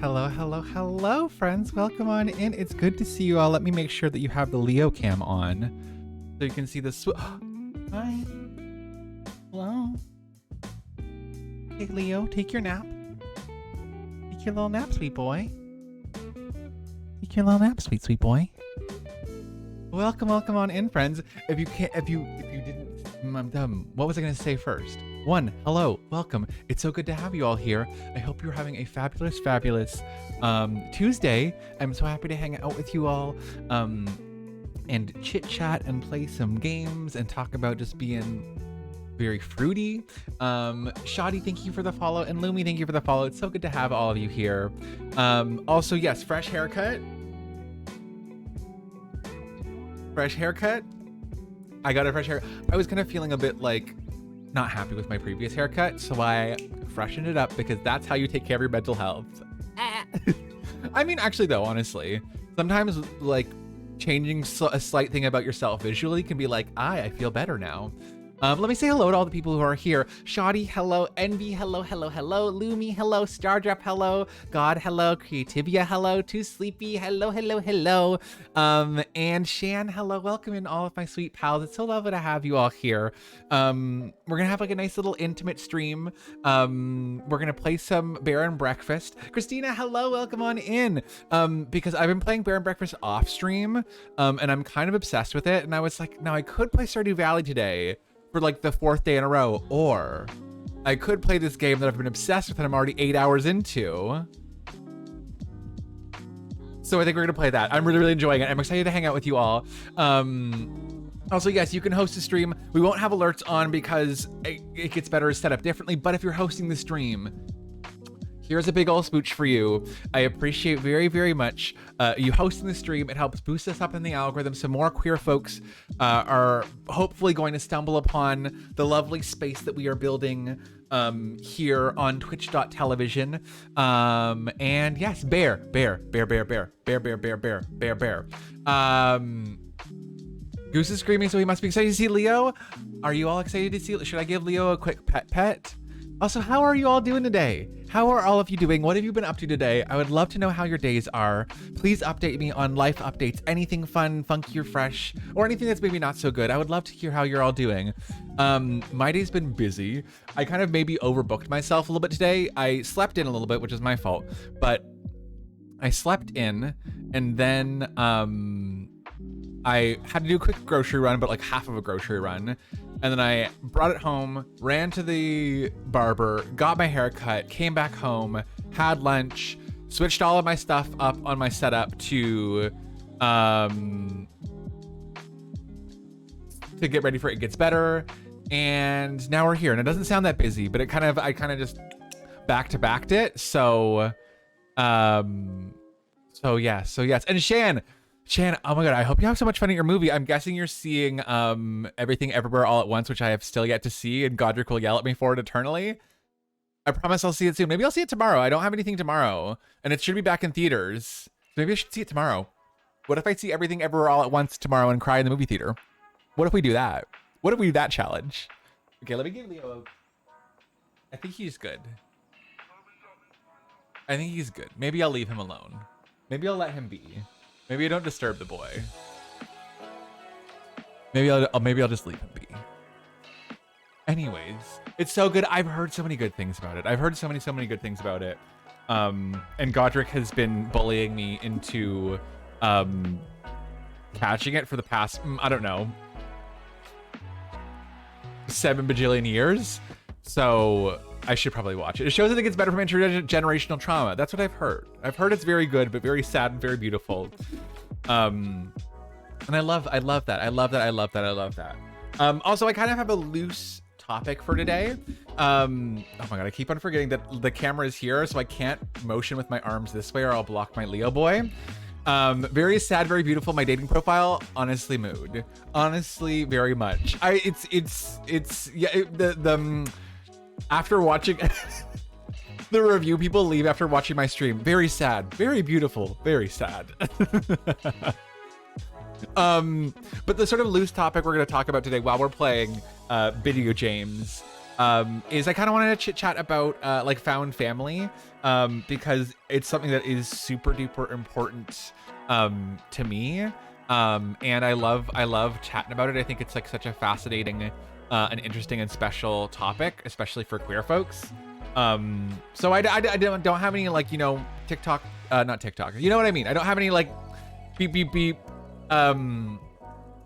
Hello, hello, hello, friends. Welcome on in. It's good to see you all. Let me make sure that you have the Leo cam on so you can see the Hi. Hello. Hey, Leo, take your nap. Take your little nap, sweet boy. Take your little nap, sweet boy. Welcome, welcome on in, friends. If you didn't, I'm dumb. What was I gonna say first? One, hello, welcome. It's so good to have you all here. I hope you're having a fabulous Tuesday. I'm so happy to hang out with you all and chit chat and play some games and talk about just being very fruity. Shoddy, thank you for the follow, and Lumi, thank you for the follow. It's so good to have all of you here. Also, yes, fresh haircut. I got a fresh hair. I was kind of feeling a bit like not happy with my previous haircut, so I freshened it up because that's how you take care of your mental health. I mean, actually though, honestly, sometimes like changing a slight thing about yourself visually can be like, I feel better now. Let me say hello to all the people who are here. Shoddy, hello. Envy, hello, hello, hello. Lumi, hello. Stardrop, hello. God, hello. Creativia, hello. Too Sleepy, hello, hello, hello. And Shan, hello. Welcome in all of my sweet pals. It's so lovely to have you all here. We're gonna have like a nice little intimate stream. We're gonna play some Bear and Breakfast. Christina, hello. Welcome on in. Because I've been playing Bear and Breakfast off stream, and I'm kind of obsessed with it. And I was like, now I could play Stardew Valley today for like the 4th day in a row, or I could play this game that I've been obsessed with and I'm already 8 hours into. So I think we're gonna play that. I'm really, really enjoying it. I'm excited to hang out with you all. Also, yes, you can host a stream. We won't have alerts on because it gets better set up differently, but if you're hosting the stream, here's a big ol' smooch for you. I appreciate very, very much you hosting the stream. It helps boost us up in the algorithm. So more queer folks are hopefully going to stumble upon the lovely space that we are building here on twitch.television. And yes, bear. Goose is screaming, so he must be excited to see Leo. Are you all excited to see? Should I give Leo a quick pet? Also, how are you all doing today? How are all of you doing? What have you been up to today? I would love to know how your days are. Please update me on life updates, anything fun, funky, or fresh, or anything that's maybe not so good. I would love to hear how you're all doing. My day's been busy. I kind of maybe overbooked myself a little bit today. I slept in a little bit, which is my fault, but I slept in, and then I had to do a quick grocery run, but like half of a grocery run. And then I brought it home, ran to the barber, got my hair cut, came back home, had lunch, switched all of my stuff up on my setup to get ready for It Gets Better. And now we're here. And it doesn't sound that busy, but I kind of just back-to-backed it. So yes. And Shan, oh my god, I hope you have so much fun at your movie. I'm guessing you're seeing Everything Everywhere All at Once, which I have still yet to see, and Godric will yell at me for it eternally. I promise I'll see it soon. Maybe I'll see it tomorrow. I don't have anything tomorrow, and it should be back in theaters. So maybe I should see it tomorrow. What if I see Everything Everywhere All at Once tomorrow and cry in the movie theater? What if we do that? What if we do that challenge? Okay, let me give Leo I think he's good. Maybe I'll leave him alone. Maybe I'll let him be. Maybe I don't disturb the boy. Maybe I'll just leave him be. Anyways, it's so good. I've heard so many good things about it. I've heard so many good things about it. And Godric has been bullying me into catching it for the past, I don't know, 7 bajillion years. So I should probably watch it. It shows that it gets better from intergenerational trauma. That's what I've heard. I've heard it's very good, but very sad and very beautiful. And I love that. I love that. Also, I kind of have a loose topic for today. Oh my god, I keep on forgetting that the camera is here, so I can't motion with my arms this way or I'll block my Leo boy. Very sad, very beautiful. My dating profile, honestly, mood. Honestly, very much. After watching the review people leave after watching my stream, very sad, very beautiful, very sad. But the sort of loose topic we're going to talk about today while we're playing video games is I kind of wanted to chit chat about like found family, because it's something that is super duper important to me, and I love chatting about it. I think it's like such a fascinating and interesting and special topic, especially for queer folks. So I don't have any like, you know, TikTok, not TikTok, you know what I mean? I don't have any like beep beep beep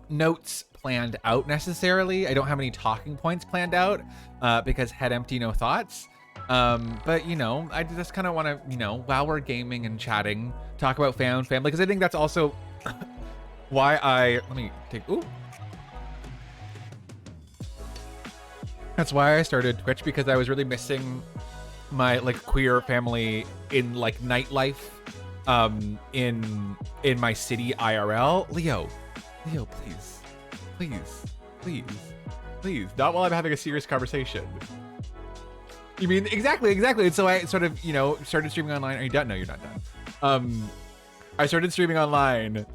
notes planned out necessarily. I don't have any talking points planned out because head empty, no thoughts. But you know, I just kind of want to, you know, while we're gaming and chatting, talk about found family, because I think that's also why let me take, ooh. That's why I started Twitch, because I was really missing my like queer family in like nightlife, in my city IRL. Leo, please, not while I'm having a serious conversation. You mean exactly. And so I sort of, you know, started streaming online. Are you done? No, you're not done. I started streaming online.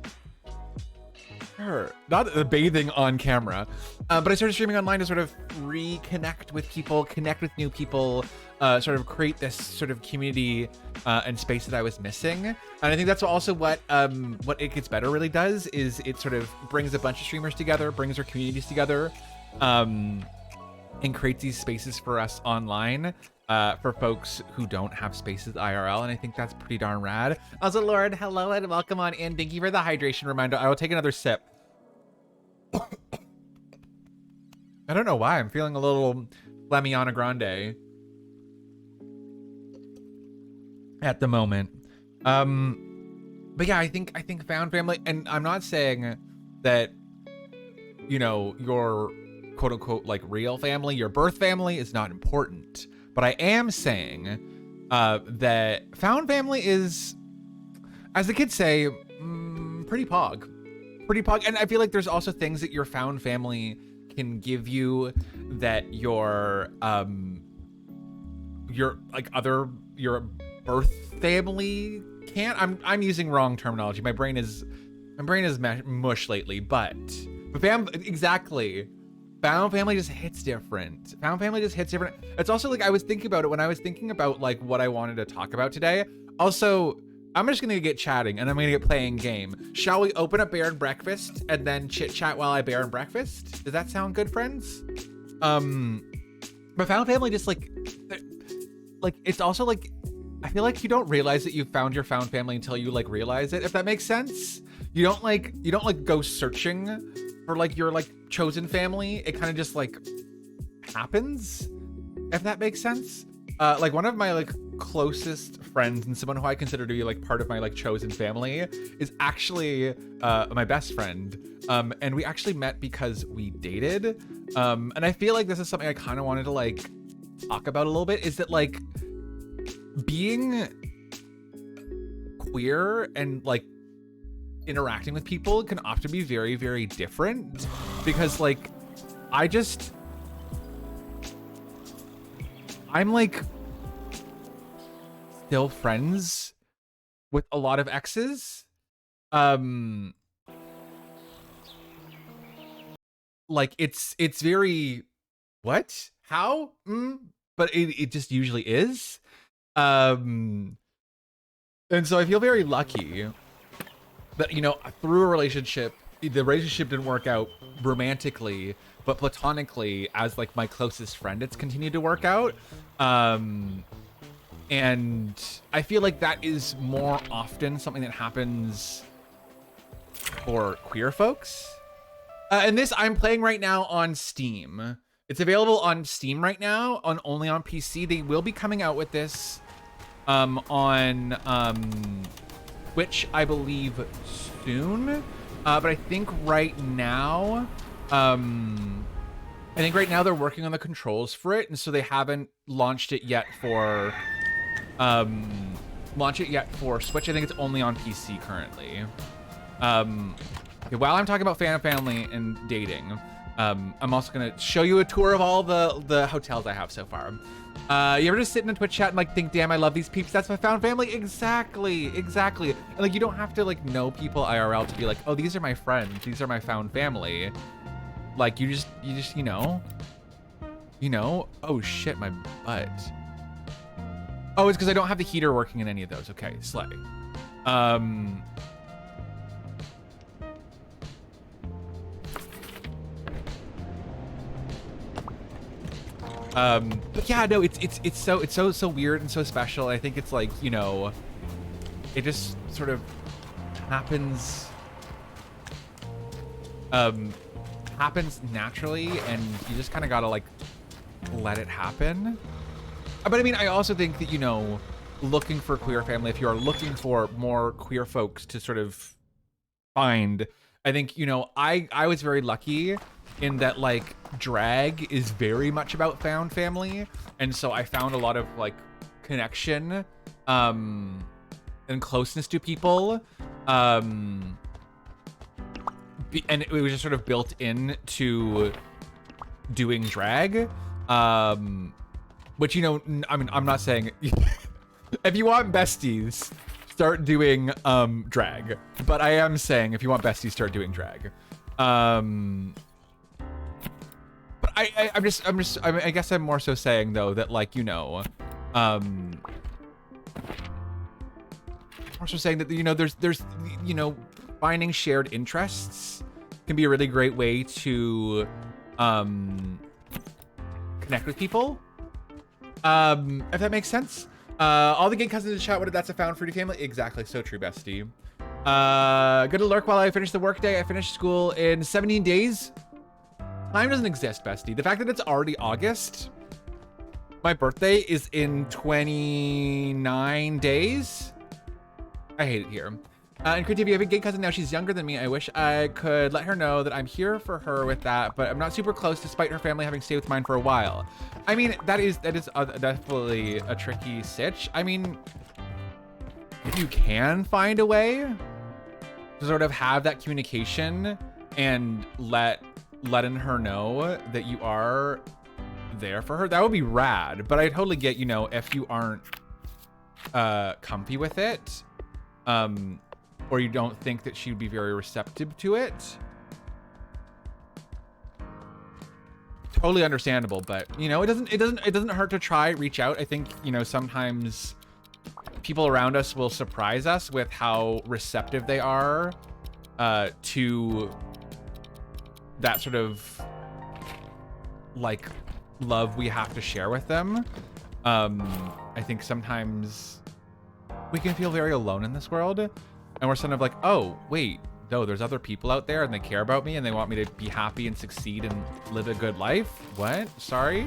Sure. Not bathing on camera, but I started streaming online to sort of reconnect with people, connect with new people, sort of create this sort of community and space that I was missing. And I think that's also what It Gets Better really does, is it sort of brings a bunch of streamers together, brings our communities together, and creates these spaces for us online, for folks who don't have spaces IRL, and I think that's pretty darn rad. Also, Lord, hello and welcome on in. Thank you for the hydration reminder. I will take another sip. I don't know why, I'm feeling a little Lemiana Grande at the moment. But yeah, I think found family, and I'm not saying that, you know, your quote unquote like real family, your birth family is not important, but I am saying that found family is, as the kids say, pretty pog. And I feel like there's also things that your found family can give you that your birth family can't. I'm using wrong terminology. My brain is mush lately, but exactly. Found family just hits different. It's also like, I was thinking about it when I was thinking about like what I wanted to talk about today. Also, I'm just gonna get chatting and I'm gonna get playing game. Shall we open up Bear and Breakfast and then chit chat while I Bear and Breakfast? Does that sound good, friends? But found family just like it's also like, I feel like you don't realize that you found your found family until you like realize it, if that makes sense. You don't like go searching for like your like chosen family. It kind of just like happens, if that makes sense. Like one of my like closest friends and someone who I consider to be like part of my like chosen family is actually my best friend. And we actually met because we dated. And I feel like this is something I kind of wanted to like talk about a little bit, is that like being queer and like interacting with people can often be very, very different, because like I'm like still friends with a lot of exes. Like it's very, what? How? But it just usually is. And so I feel very lucky that, you know, through a relationship, the relationship didn't work out romantically, but platonically, as like my closest friend, it's continued to work out. And I feel like that is more often something that happens for queer folks. And this I'm playing right now on Steam. It's available on Steam right now, only on PC. They will be coming out with this on Twitch, I believe, soon. But I think right now, they're working on the controls for it, and so they haven't launched it yet for Switch. I think it's only on PC currently. Okay, while I'm talking about fan family and dating, I'm also gonna show you a tour of all the hotels I have so far. You ever just sit in a Twitch chat and like think, damn, I love these peeps, that's my found family? Exactly. And like, you don't have to like know people IRL to be like, oh, these are my friends, these are my found family. Like you just, you know. You know? Oh shit, my butt. Oh, it's because I don't have the heater working in any of those. Okay, slay. But yeah, no, it's so weird and so special. I think it's like, you know, it just sort of happens happens naturally, and you just kind of gotta like let it happen. But I mean, I also think that, you know, looking for queer family, if you are looking for more queer folks to sort of find, I think, you know, I was very lucky in that, like, drag is very much about found family, and so I found a lot of like connection and closeness to people, and it was just sort of built in to doing drag, which, you know, I mean, I'm not saying if you want besties, start doing drag, but I am saying if you want besties, start doing drag. But I guess I'm more so saying though that, like, you know, also saying that, you know, there's you know, finding shared interests can be a really great way to connect with people, if that makes sense. All the gay cousins in the chat, what if that's a found fruity family? Exactly, so true, bestie. Gonna lurk while I finish the workday. I finished school in 17 days. Time doesn't exist, bestie. The fact that it's already August, my birthday is in 29 days. I hate it here. And creativity, I have a gay cousin now. She's younger than me. I wish I could let her know that I'm here for her with that, but I'm not super close despite her family having stayed with mine for a while. I mean, that is definitely a tricky sitch. I mean, if you can find a way to sort of have that communication and letting her know that you are there for her, that would be rad. But I totally get, you know, if you aren't comfy with it, or you don't think that she would be very receptive to it, totally understandable. But, you know, it doesn't hurt to try, reach out. I think, you know, sometimes people around us will surprise us with how receptive they are to that sort of like love we have to share with them. I think sometimes we can feel very alone in this world, and we're sort of like, oh wait, no, there's other people out there and they care about me and they want me to be happy and succeed and live a good life. What? Sorry?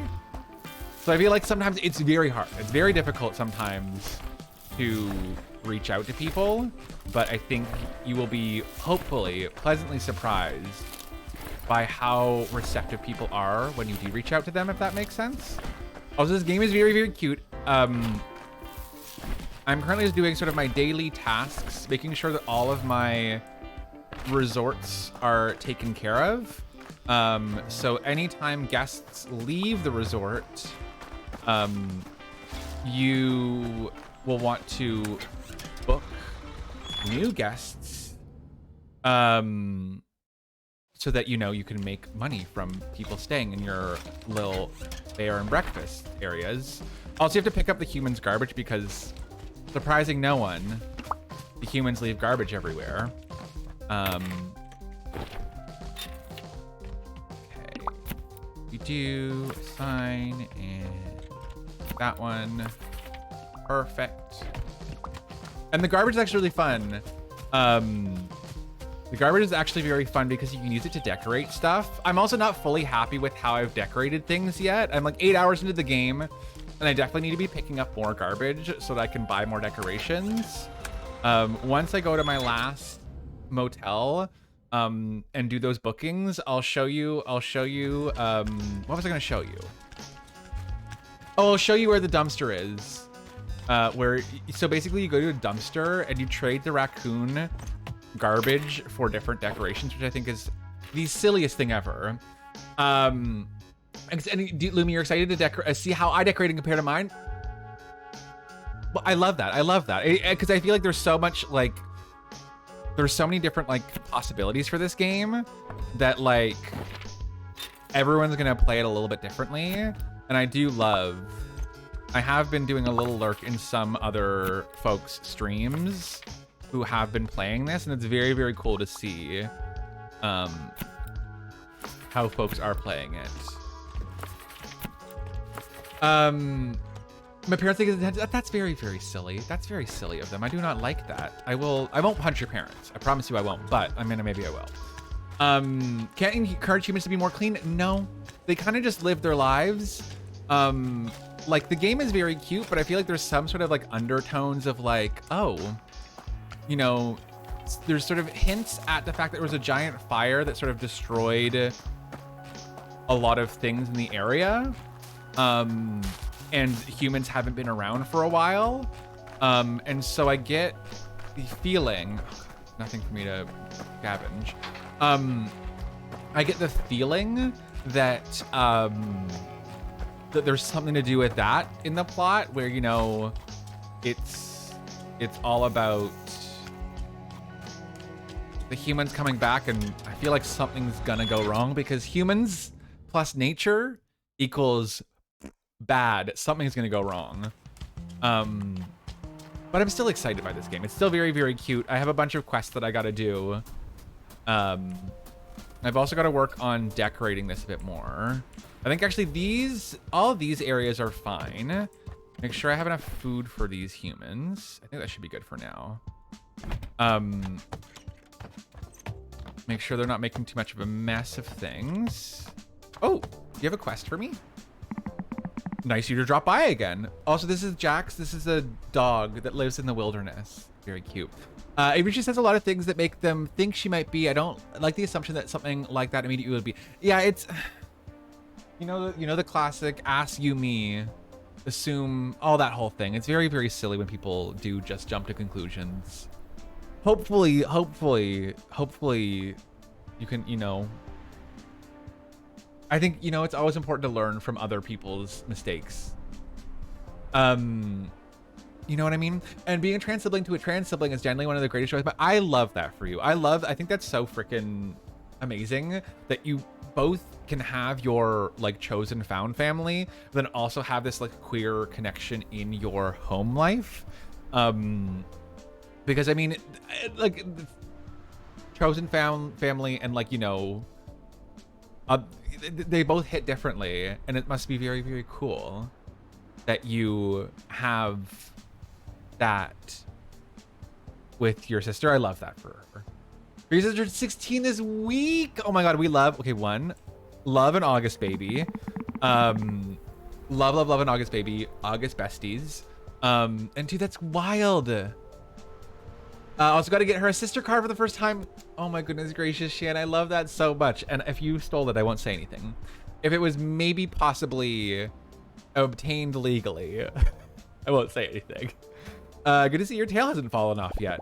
So I feel like sometimes it's very hard. It's very difficult sometimes to reach out to people, but I think you will be hopefully pleasantly surprised by how receptive people are when you do reach out to them, if that makes sense. Also, this game is very, very cute. I'm currently just doing sort of my daily tasks, making sure that all of my resorts are taken care of. So anytime guests leave the resort, you will want to book new guests, so that, you know, you can make money from people staying in your little bear and breakfast areas. Also, you have to pick up the humans' garbage because, surprising no one, the humans leave garbage everywhere. Okay. We do sign and that one. Perfect. And the garbage is actually really fun. The garbage is actually very fun because you can use it to decorate stuff. I'm also not fully happy with how I've decorated things yet. I'm like 8 hours into the game, and I definitely need to be picking up more garbage so that I can buy more decorations. Once I go to my last motel and do those bookings, I'll show you, what was I gonna show you? Oh, I'll show you where the dumpster is. So basically you go to a dumpster and you trade the raccoon garbage for different decorations, which I think is the silliest thing ever. And Lumi, you're excited to see how I decorated compared to mine? Well, I love that. I love that because I feel like there's so much, like, there's so many different like possibilities for this game that, like, everyone's gonna play it a little bit differently. And I do love, I have been doing a little lurk in some other folks' streams who have been playing this, and it's very, very cool to see how folks are playing it. My parents think that's very, very silly. That's very silly of them. I do not like that. I won't punch your parents. I promise you I won't, but I mean, maybe I will. Can't encourage humans to be more clean? No, they kind of just live their lives. Like the game is very cute, but I feel like there's some sort of like undertones of like, oh, you know, there's sort of hints at the fact that there was a giant fire that sort of destroyed a lot of things in the area. And humans haven't been around for a while. And so I get the feeling, nothing for me to scavenge. I get the feeling that, that there's something to do with that in the plot where, you know, it's all about the humans coming back, and I feel like something's gonna go wrong because humans plus nature equals bad. Something's gonna go wrong. But I'm still excited by this game. It's still very, very cute. I have a bunch of quests that I gotta do. I've also got to work on decorating this a bit more. I think actually all of these areas are fine. Make sure I have enough food for these humans. I think that should be good for now. Make sure they're not making too much of a mess of things. Oh, do you have a quest for me? Nice of you to drop by again. Also, this is Jax. This is a dog that lives in the wilderness. Very cute. Avery says a lot of things that make them think she might be. I don't like the assumption that something like that immediately would be. Yeah, it's, you know the classic ask you me, assume, all that whole thing. It's very, very silly when people do just jump to conclusions. Hopefully you can, you know, I think, you know, it's always important to learn from other people's mistakes. You know what I mean? And being a trans sibling to a trans sibling is generally one of the greatest joys, but I love that for you. I think that's so freaking amazing that you both can have your like chosen found family, but then also have this like queer connection in your home life. Because I mean, like chosen family and like, you know, they both hit differently, and it must be very, very cool that you have that with your sister. I love that for her. Your sister 16 this week. Oh my god, we love, okay, one, love an August baby. Love an August baby. August besties. And two, that's wild. Also got to get her a sister card for the first time. Oh my goodness gracious, Shan, I love that so much. And if you stole it, I won't say anything. If it was maybe possibly obtained legally, I won't say anything. Good to see your tail hasn't fallen off yet.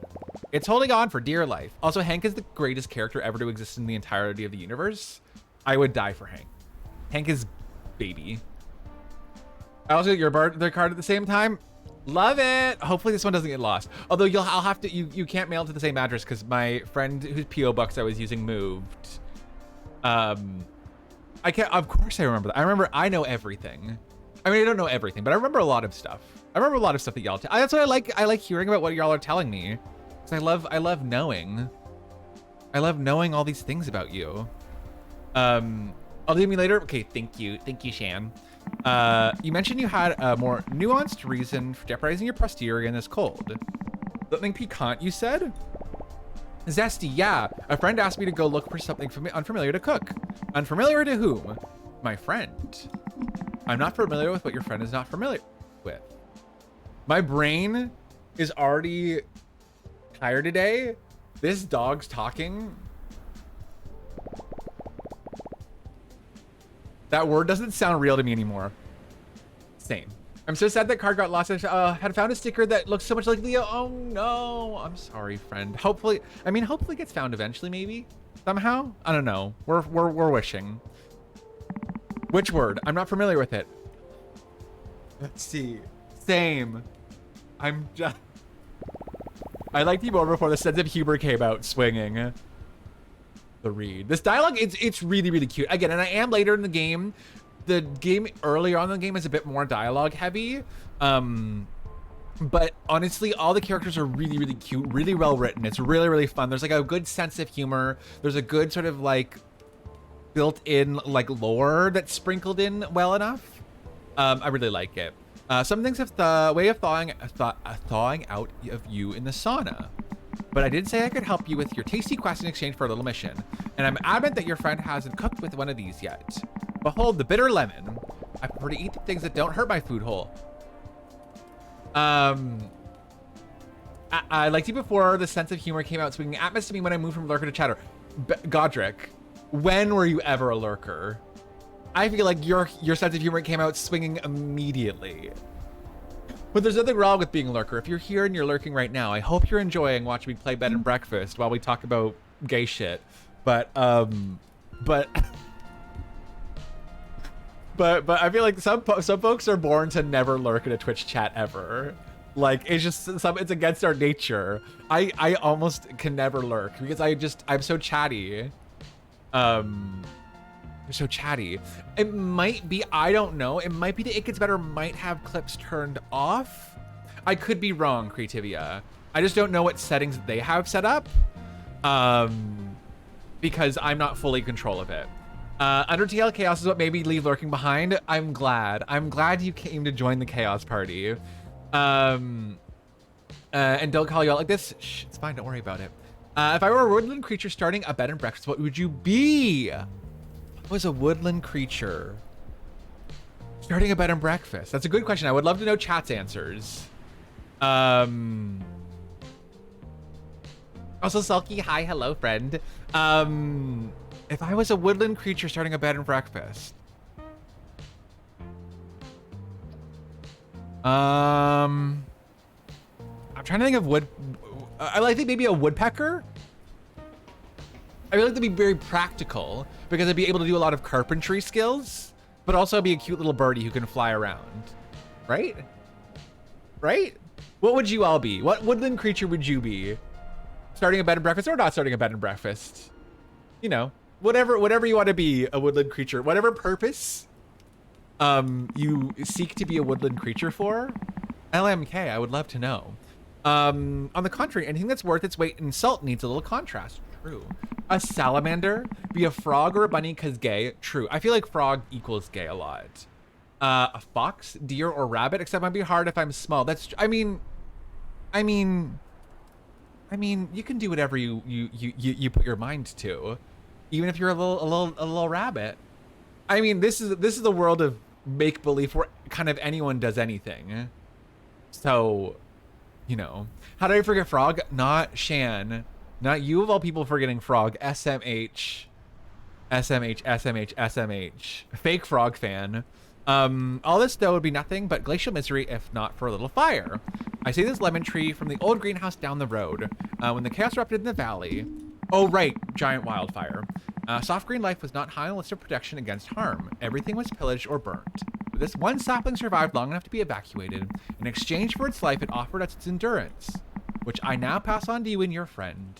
It's holding on for dear life. Also, Hank is the greatest character ever to exist in the entirety of the universe. I would die for Hank. Hank is baby. I also get your birthday card at the same time. Love it. Hopefully this one doesn't get lost. Although I'll have to, you can't mail it to the same address because my friend whose PO box I was using moved. I can't, of course I remember that. I know everything. I mean, I don't know everything, but I remember a lot of stuff. I remember a lot of stuff that y'all tell. That's what I like. I like hearing about what y'all are telling me. Cause I love knowing. I love knowing all these things about you. I'll do me later. Okay, thank you, Shan. You mentioned you had a more nuanced reason for jeopardizing your posterior in this cold. Something piquant, you said? Zesty, yeah. A friend asked me to go look for something unfamiliar to cook. Unfamiliar to whom? My friend. I'm not familiar with what your friend is not familiar with. My brain is already tired today. This dog's talking. That word doesn't sound real to me anymore. Same. I'm so sad that card got lost. I had found a sticker that looks so much like Leo. Oh no, I'm sorry, friend. Hopefully it gets found eventually, maybe somehow. I don't know. We're wishing. Which word? I'm not familiar with it. Let's see. Same. I'm just. I liked you more before the sense of humor came out swinging. the read. This dialogue, it's really, really cute. Again, and I am later in the game. The game earlier on in the game is a bit more dialogue heavy. But honestly, all the characters are really, really cute, really well written. It's really, really fun. There's like a good sense of humor. There's a good sort of like built-in like lore that's sprinkled in well enough. I really like it. Some things have the way of thawing out of you in the sauna. But I did say I could help you with your tasty quest in exchange for a little mission. And I'm adamant that your friend hasn't cooked with one of these yet. Behold, the bitter lemon. I prefer to eat things that don't hurt my food hole. I liked you before the sense of humor came out swinging atmos to me when I moved from lurker to chatter. Godric, when were you ever a lurker? I feel like your sense of humor came out swinging immediately. But there's nothing wrong with being a lurker. If you're here and you're lurking right now, I hope you're enjoying watching me play bed and breakfast while we talk about gay shit. But I feel like some folks are born to never lurk in a Twitch chat ever. Like it's just it's against our nature. I almost can never lurk because I'm so chatty. So chatty. It might be, I don't know. It might be that It Gets Better might have clips turned off. I could be wrong, Creativia. I just don't know what settings they have set up. Because I'm not fully in control of it. Undertale Chaos is what made me leave lurking behind. I'm glad. I'm glad you came to join the Chaos Party. And don't call you out like this. Shh, it's fine. Don't worry about it. If I were a woodland creature starting a bed and breakfast, what would you be? Was a woodland creature starting a bed and breakfast? That's a good question. I would love to know chat's answers. Also, Sulky, hi, hello, friend. If I was a woodland creature starting a bed and breakfast, I'm trying to think of I think maybe a woodpecker. I feel like that'd be very practical because I'd be able to do a lot of carpentry skills, but also be a cute little birdie who can fly around. Right? Right? What would you all be? What woodland creature would you be? Starting a bed and breakfast or not starting a bed and breakfast? You know, whatever you want to be, a woodland creature, whatever purpose you seek to be a woodland creature for. LMK, I would love to know. On the contrary, anything that's worth its weight in salt needs a little contrast. True. A salamander, be a frog or a bunny because gay. True. I feel like frog equals gay a lot. A fox, deer, or rabbit, except it might be hard if I'm small. That's, I mean, you can do whatever you put your mind to, even if you're a little rabbit. I mean, this is the world of make believe where kind of anyone does anything. So, you know, how did I forget frog? Not Shan. Not you of all people forgetting frog. SMH. Fake frog fan. All this though would be nothing but glacial misery if not for a little fire. I see this lemon tree from the old greenhouse down the road. When the chaos erupted in the valley. Oh right, giant wildfire. Soft green life was not high on the list of protection against harm. Everything was pillaged or burnt. But this one sapling survived long enough to be evacuated. In exchange for its life, it offered us its endurance, which I now pass on to you and your friend.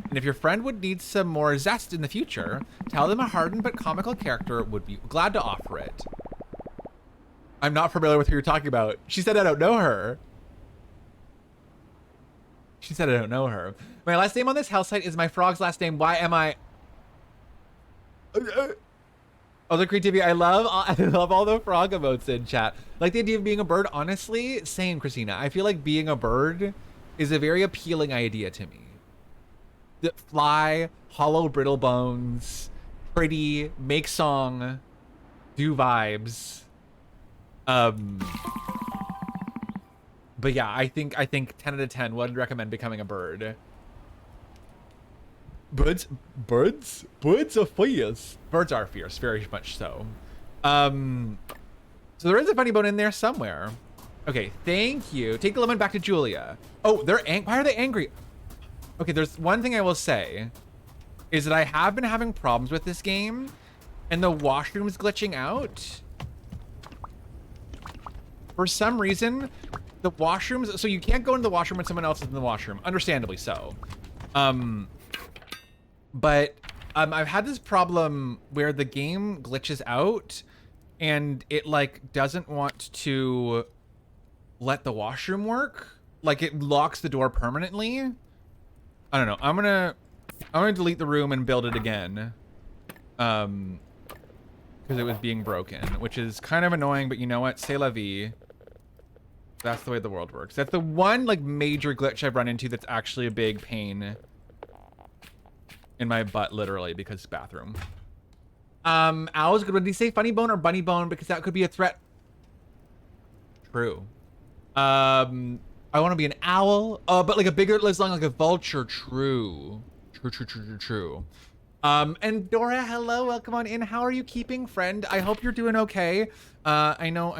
And if your friend would need some more zest in the future, tell them a hardened but comical character would be glad to offer it. I'm not familiar with who you're talking about. She said I don't know her. She said I don't know her. My last name on this hell site is my frog's last name. Why am I... Other creativity. I love all the frog emotes in chat. Like the idea of being a bird. Honestly, same, Christina. I feel like being a bird is a very appealing idea to me. The fly, hollow brittle bones, pretty, make song, do vibes. But yeah, I think 10 out of 10 would recommend becoming a bird. Birds are fierce. Birds are fierce, very much so. So there is a funny bone in there somewhere. Okay, thank you. Take the lemon back to Julia. Oh, why are they angry? Okay, there's one thing I will say is that I have been having problems with this game and the washroom's glitching out. For some reason, the washrooms, so you can't go into the washroom when someone else is in the washroom, understandably so. But I've had this problem where the game glitches out and it like doesn't want to let the washroom work. Like it locks the door permanently. I don't know. I'm gonna delete the room and build it again. Because it was being broken, which is kind of annoying, but you know what? C'est la vie. That's the way the world works. That's the one like major glitch I've run into that's actually a big pain in my butt, literally, because bathroom. Owl's good. Did he say funny bone or bunny bone? Because that could be a threat. True. I want to be an owl, but like a bigger, less long, like a vulture. True. True. And Dora, hello, welcome on in. How are you keeping, friend? I hope you're doing okay. I know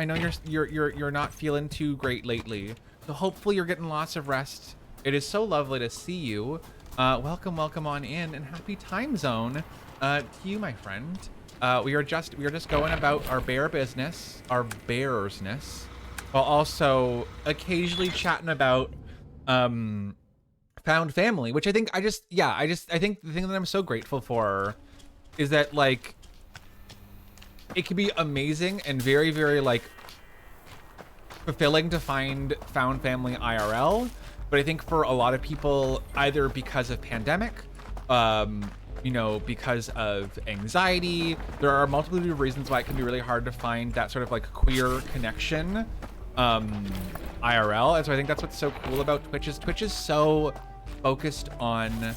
you're not feeling too great lately. So hopefully you're getting lots of rest. It is so lovely to see you. Welcome on in, and happy time zone to you, my friend. We are just going about our bear business, our bearsness, while also occasionally chatting about found family, which I think I think the thing that I'm so grateful for is that like it can be amazing and very, very like fulfilling to find found family IRL. But I think for a lot of people, either because of pandemic, you know, because of anxiety, there are multiple reasons why it can be really hard to find that sort of like queer connection IRL. And so I think that's what's so cool about Twitch is so focused on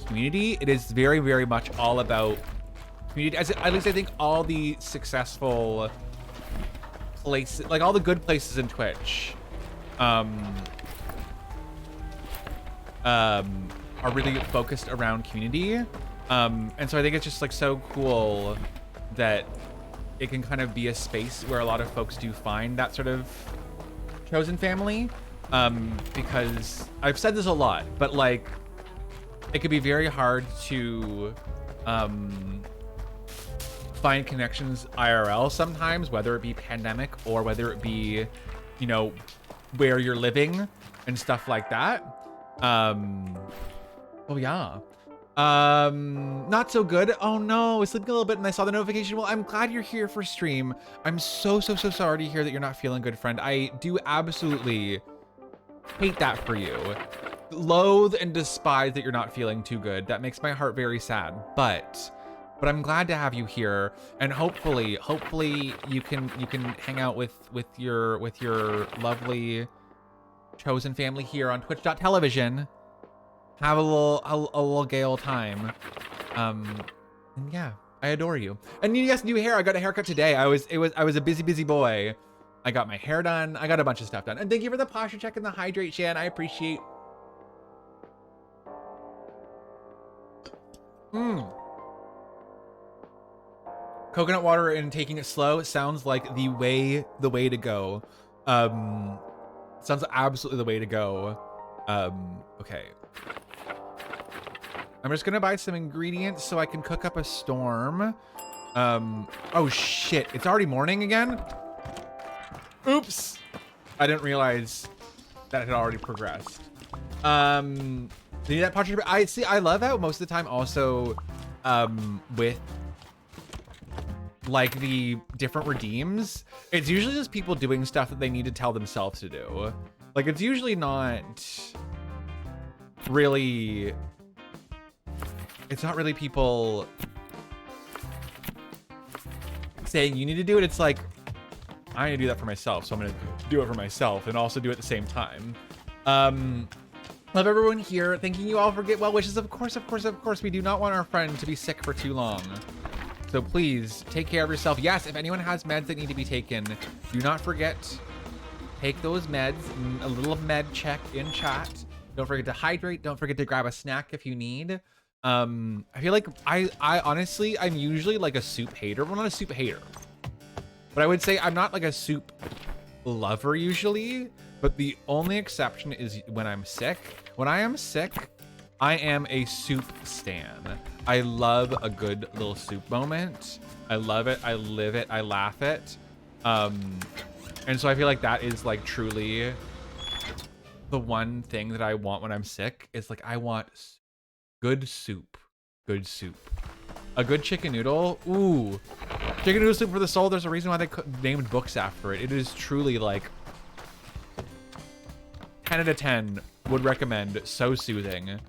community. It is very, very much all about community. At least I think all the successful places, like all the good places in Twitch, are really focused around community. And so I think it's just like so cool that it can kind of be a space where a lot of folks do find that sort of chosen family. Because I've said this a lot, but like it could be very hard to find connections IRL sometimes, whether it be pandemic or whether it be, you know, where you're living and stuff like that. Oh yeah. Not so good. Oh no, I was sleeping a little bit and I saw the notification. Well, I'm glad you're here for stream. I'm so sorry to hear that you're not feeling good, friend. I do absolutely hate that for you. Loathe and despise that you're not feeling too good. That makes my heart very sad. But I'm glad to have you here, and hopefully you can hang out with your lovely chosen family here on twitch.tv. Have a little gay old time. And yeah, I adore you. And yes, new hair. I got a haircut today. I was a busy boy. I got my hair done. I got a bunch of stuff done. And thank you for the posture check and the hydrate, Shan. I appreciate. Coconut water and taking it slow sounds like the way to go. Sounds absolutely the way to go. Okay. I'm just gonna buy some ingredients so I can cook up a storm. Oh shit, it's already morning again? Oops. I didn't realize that it had already progressed. Need that portrait. I love how most of the time also with like the different redeems, it's usually just people doing stuff that they need to tell themselves to do. Like it's usually not really, it's not really people saying you need to do it. It's like, I need to do that for myself, so I'm gonna do it for myself and also do it at the same time. Love everyone here. Thanking you all for get well wishes. Of course. We do not want our friend to be sick for too long. So please take care of yourself. Yes, if anyone has meds that need to be taken, do not forget, take those meds. A little med check in chat. Don't forget to hydrate. Don't forget to grab a snack if you need. I feel like I honestly, I'm usually like a soup hater. Well, not a soup hater, but I would say I'm not like a soup lover usually, but the only exception is when I'm sick. When I am sick, I am a soup stan. I love a good little soup moment. I love it. I live it. I laugh it. And so I feel like that is like truly the one thing that I want when I'm sick is like, I want Good soup. Good soup. A good chicken noodle. Ooh. Chicken noodle soup for the soul. There's a reason why they named books after it. It is truly like 10 out of 10 would recommend. So soothing. You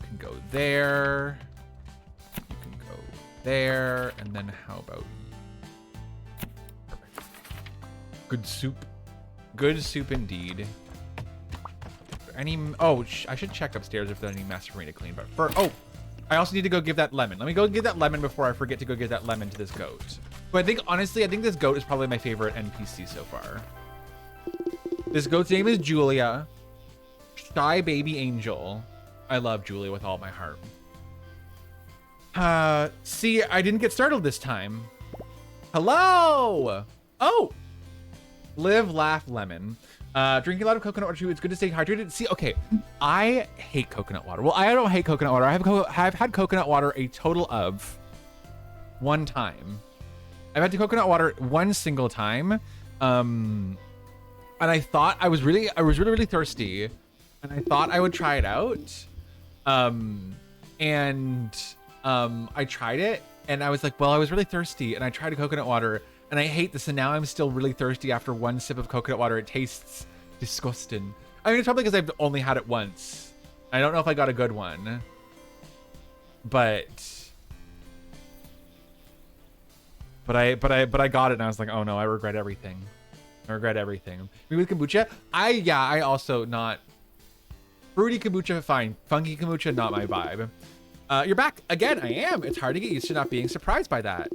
can go there. You can go there. And then how about... Perfect. Good soup. Good soup indeed. Any... Oh, I should check upstairs if there's any mess for me to clean. But for... Oh, I also need to go give that lemon. Let me go give that lemon before I forget to go give that lemon to this goat. But I think, honestly, I think this goat is probably my favorite NPC so far. This goat's name is Julia. Shy baby angel. I love Julia with all my heart. See, I didn't get startled this time. Hello! Oh! Live, laugh, lemon. Drinking a lot of coconut water too. It's good to stay hydrated. See, okay, I hate coconut water. Well, I don't hate coconut water. I've had coconut water a total of 1 time. I've had coconut water 1 single time. And I thought I was really thirsty, and I thought I would try it out. I tried it, and I was like, well, I was really thirsty, and I tried a coconut water, and I hate this, and now I'm still really thirsty after 1 sip of coconut water. It tastes disgusting. I mean, it's probably because I've only had it once. I don't know if I got a good one, but I got it, and I was like, oh no, I regret everything. I regret everything. Maybe with kombucha, I also not fruity kombucha, fine. Funky kombucha, not my vibe. You're back again. I am. It's hard to get used to not being surprised by that.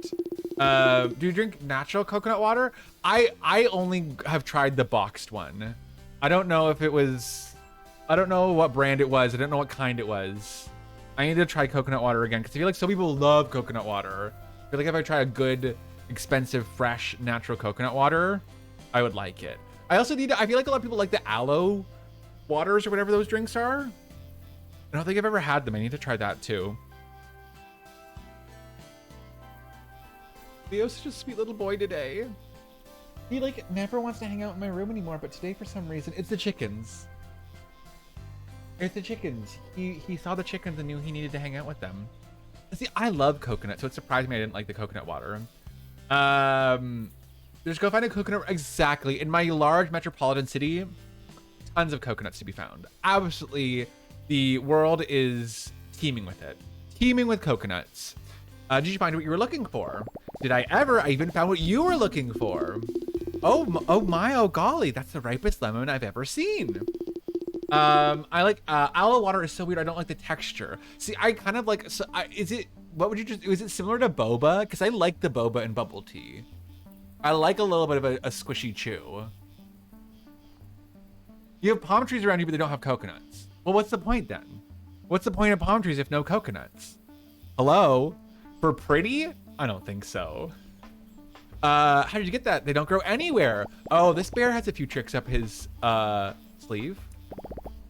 Do you drink natural coconut water? I only have tried the boxed one. I don't know if it was, I don't know what brand it was. I don't know what kind it was. I need to try coconut water again because I feel like some people love coconut water. I feel like if I try a good, expensive, fresh, natural coconut water, I would like it. I also need to, I feel like a lot of people like the aloe waters or whatever those drinks are. I don't think I've ever had them. I need to try that too. Leo's such a sweet little boy today. He like never wants to hang out in my room anymore, but today for some reason, it's the chickens. It's the chickens. He saw the chickens and knew he needed to hang out with them. See, I love coconut, so it surprised me I didn't like the coconut water. Just go find a coconut. Exactly. In my large metropolitan city, tons of coconuts to be found. Absolutely. The world is teeming with it. Teeming with coconuts. Did you find what you were looking for? Did I ever? I even found what you were looking for. Oh golly, that's the ripest lemon I've ever seen. I like aloe water is so weird. I don't like the texture. See, I kind of like. So, is it? What would you just? Is it similar to boba? Because I like the boba and bubble tea. I like a little bit of a squishy chew. You have palm trees around you, but they don't have coconuts. Well, what's the point then? What's the point of palm trees if no coconuts? Hello? For pretty? I don't think so. How did you get that? They don't grow anywhere. Oh, this bear has a few tricks up his sleeve.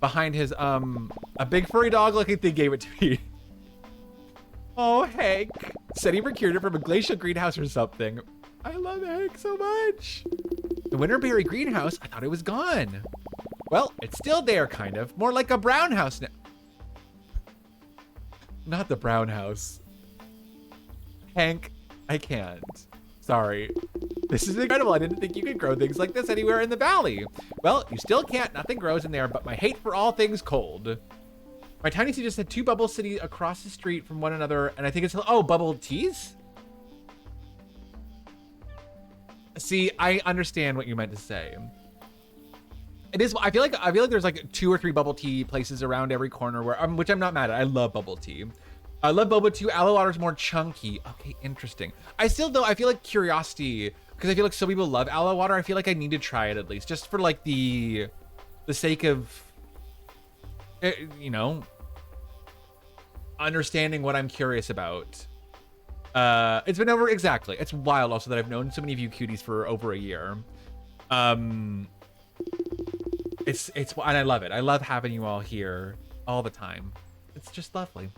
Behind his a big furry dog looking thing gave it to me. Oh, Hank. Said he procured it from a glacial greenhouse or something. I love Hank so much. The Winterberry greenhouse, I thought it was gone. Well, it's still there, kind of. More like a brown house now. Not the brown house. Hank, I can't. Sorry. This is incredible. I didn't think you could grow things like this anywhere in the valley. Well, you still can't. Nothing grows in there but my hate for all things cold. My tiny city just had 2 bubble cities across the street from one another, and I think it's... Oh, bubble teas? See, I understand what you meant to say. It is. I feel like there's like 2 or 3 bubble tea places around every corner where, which I'm not mad at. I love bubble tea. I love boba too. Aloe water is more chunky. Okay, interesting. I still though, I feel like curiosity, because I feel like some people love aloe water. I feel like I need to try it at least, just for like the sake of, you know, understanding what I'm curious about. It's been over, exactly. It's wild also that I've known so many of you cuties for over a year. It's and I love it. I love having you all here all the time. It's just lovely.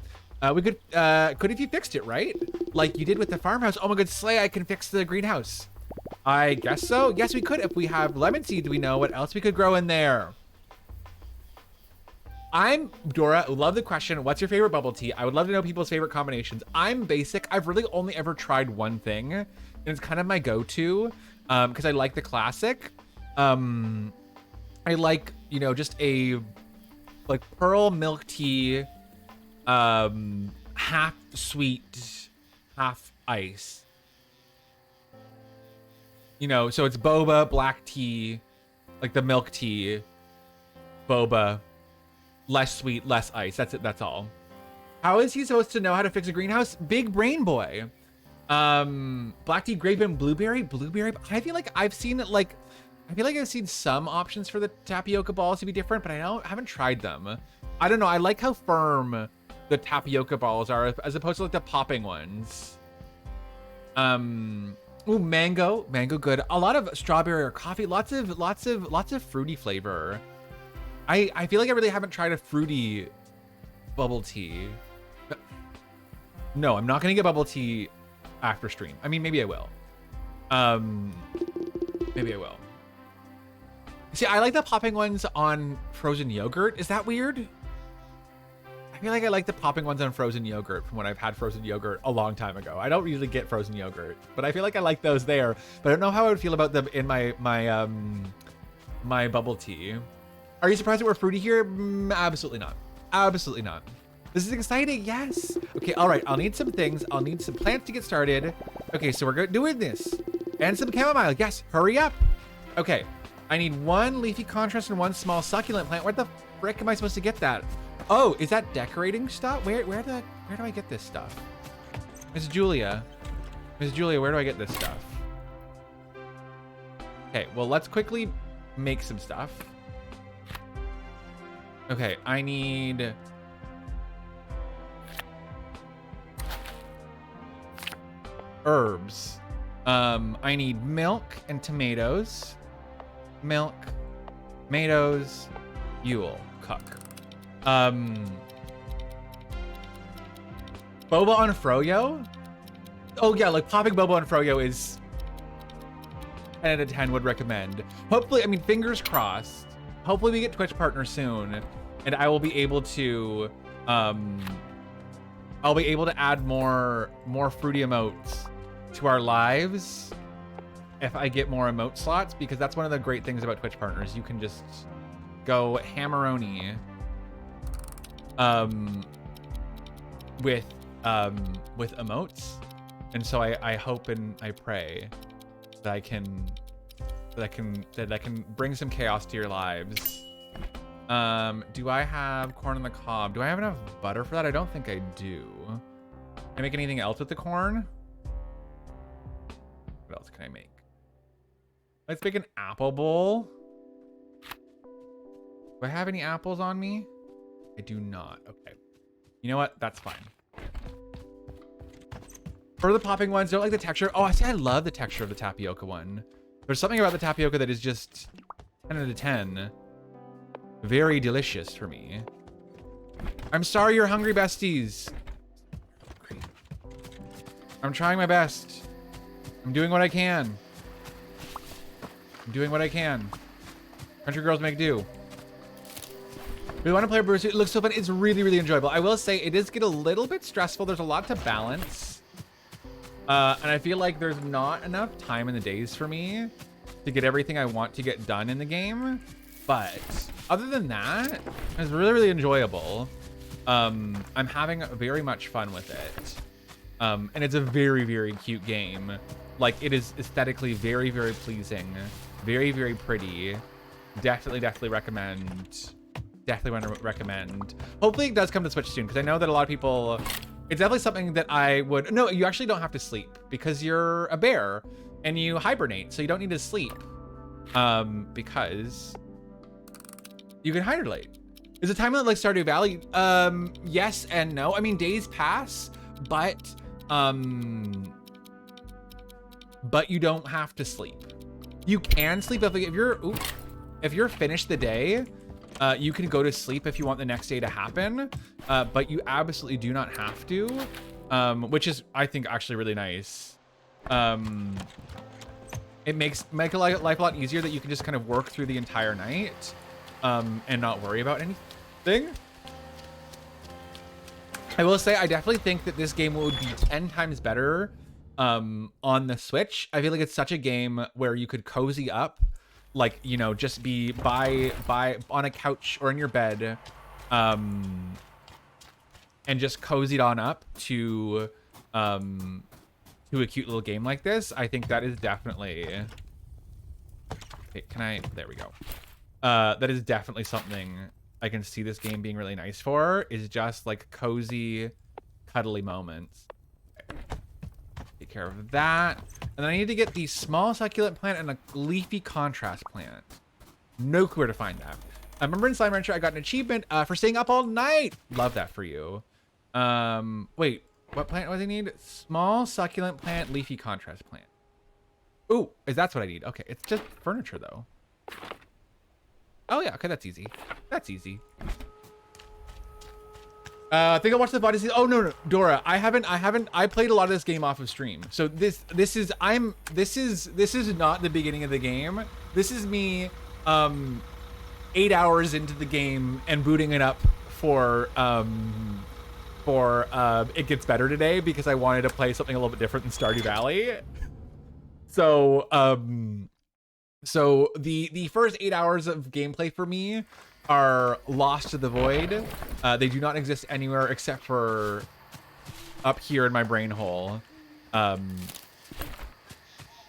We could if you fixed it, right? Like you did with the farmhouse. Oh my god, Slay, I can fix the greenhouse. I guess so. Yes, we could. If we have lemon seeds, we know what else we could grow in there. I'm Dora. Love the question. What's your favorite bubble tea? I would love to know people's favorite combinations. I'm basic. I've really only ever tried one thing, and it's kind of my go-to because I like the classic. I like, you know, just a like pearl milk tea, half sweet, half ice. You know, so it's boba, black tea, like the milk tea, boba, less sweet, less ice. That's it. That's all. How is he supposed to know how to fix a greenhouse? Big brain boy. Black tea, grape, and blueberry. Blueberry. I feel like I've seen it like, I feel like I've seen some options for the tapioca balls to be different, but I haven't tried them. I don't know. I like how firm the tapioca balls are as opposed to like the popping ones. Ooh, mango good. A lot of strawberry or coffee. Lots of fruity flavor. I feel like I really haven't tried a fruity bubble tea. No, I'm not gonna get bubble tea after stream. I mean, maybe I will. Maybe I will. See, I like the popping ones on frozen yogurt. Is that weird? I feel like I like the popping ones on frozen yogurt from when I've had frozen yogurt a long time ago. I don't usually get frozen yogurt, but I feel like I like those there. But I don't know how I would feel about them in my bubble tea. Are you surprised that we're fruity here? Absolutely not. Absolutely not. This is exciting. Yes. Okay. All right. I'll need some things. I'll need some plants to get started. Okay. So we're doing this and some chamomile. Yes. Hurry up. Okay. I need one leafy contrast and one small succulent plant. Where the frick am I supposed to get that? Oh, is that decorating stuff? Where do I get this stuff? Miss Julia, where do I get this stuff? Okay, well, let's quickly make some stuff. Okay, I need herbs. I need milk and tomatoes. Milk, tomatoes, Yule, cook. Boba on Froyo? Oh yeah, like popping boba on Froyo is 10 out of 10 would recommend. Hopefully, I mean, fingers crossed. Hopefully we get Twitch partners soon and I will be able to, I'll be able to add more fruity emotes to our lives if I get more emote slots, because that's one of the great things about Twitch partners. You can just go hammeroni with emotes, and so I hope and I pray that I can bring some chaos to your lives. Do I have corn on the cob? Do I have enough butter for that? I don't think I do. Can I make anything else with the corn? What else can I make? Let's make an apple bowl. Do I have any apples on me? I do not. Okay. You know what? That's fine. For the popping ones, don't like the texture. Oh, I love the texture of the tapioca one. There's something about the tapioca that is just 10 out of 10. Very delicious for me. I'm sorry you're hungry, besties. I'm trying my best. I'm doing what I can. I'm doing what I can. Country girls make do. We want to play Bruce. It looks so fun. It's really, really enjoyable. I will say it does get a little bit stressful. There's a lot to balance. And I feel like there's not enough time in the days for me to get everything I want to get done in the game. But other than that, it's really, really enjoyable. I'm having very much fun with it. And it's a very, very cute game. Like, it is aesthetically very, very pleasing. Very, very pretty. Definitely recommend. Definitely want to recommend. Hopefully it does come to Switch soon, because I know that a lot of people, it's definitely something that I would, no, you actually don't have to sleep because you're a bear and you hibernate, so you don't need to sleep because you can hibernate. Is it time to like Stardew Valley? Yes and no. I mean, days pass, but you don't have to sleep. You can sleep if you're finished the day. You can go to sleep if you want the next day to happen, but you absolutely do not have to, which is, I think, actually really nice. It makes life a lot easier that you can just kind of work through the entire night and not worry about anything. I will say I definitely think that this game would be 10 times better on the Switch. I feel like it's such a game where you could cozy up, like, you know, just be by on a couch or in your bed, and just cozied on up to a cute little game like this. I think that is definitely, okay, can I, there we go. That is definitely something I can see this game being really nice for, is just like cozy, cuddly moments. Okay. Take care of that. And then I need to get the small succulent plant and a leafy contrast plant. No clue where to find that. I remember in Slime Rancher, I got an achievement for staying up all night. Love that for you. Wait, what plant do I need? Small succulent plant, leafy contrast plant. Ooh, that's what I need. Okay, it's just furniture though. Oh yeah, okay, that's easy. That's easy. I think I watched the body. Oh no, Dora, I played a lot of this game off of stream. So this is not the beginning of the game. This is me 8 hours into the game and booting it up for It Gets Better today because I wanted to play something a little bit different than Stardew Valley. So so the first 8 hours of gameplay for me are lost to the void. They do not exist anywhere except for up here in my brain hole.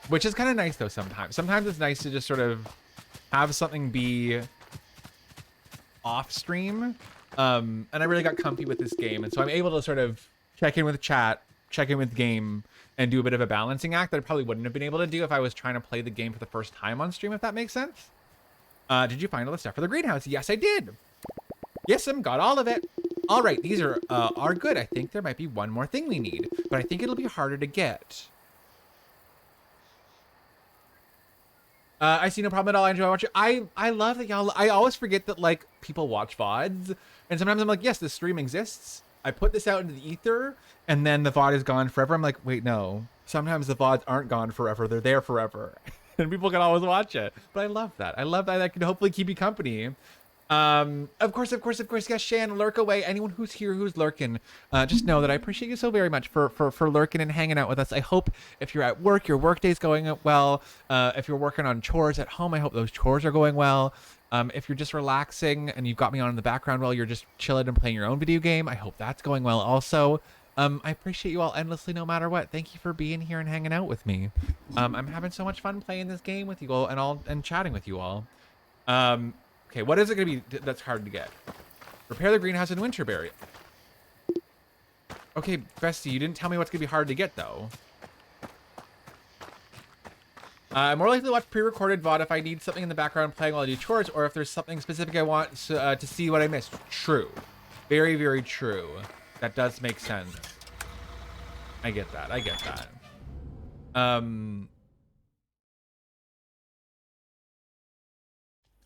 Which is kind of nice though sometimes. Sometimes it's nice to just sort of have something be off stream. And I really got comfy with this game. And so I'm able to sort of check in with chat, check in with game, and do a bit of a balancing act that I probably wouldn't have been able to do if I was trying to play the game for the first time on stream, if that makes sense. Did you find all the stuff for the greenhouse? Yes, I did. Yes, got all of it. All right, these are good. I think there might be one more thing we need, but I think it'll be harder to get. I see no problem at all. I enjoy watching. I love that y'all. I always forget that like people watch VODs, and sometimes I'm like, yes, this stream exists. I put this out into the ether, and then the VOD is gone forever. I'm like, wait, no. Sometimes the VODs aren't gone forever. They're there forever. And people can always watch it. But I love that. I love that I can hopefully keep you company. Of course. Yes, Shan, lurk away. Anyone who's here who's lurking, just know that I appreciate you so very much for lurking and hanging out with us. I hope if you're at work, your work day's going well. If you're working on chores at home, I hope those chores are going well. If you're just relaxing and you've got me on in the background while you're just chilling and playing your own video game, I hope that's going well also. I appreciate you all endlessly no matter what. Thank you for being here and hanging out with me. I'm having so much fun playing this game with you all and chatting with you all. Okay, what is it going to be that's hard to get? Repair the greenhouse in Winterberry. Okay, Bestie, you didn't tell me what's going to be hard to get, though. I'm more likely to watch pre-recorded VOD if I need something in the background playing while I do chores, or if there's something specific I want to see what I missed. True. Very, very true. That does make sense. I get that. I get that.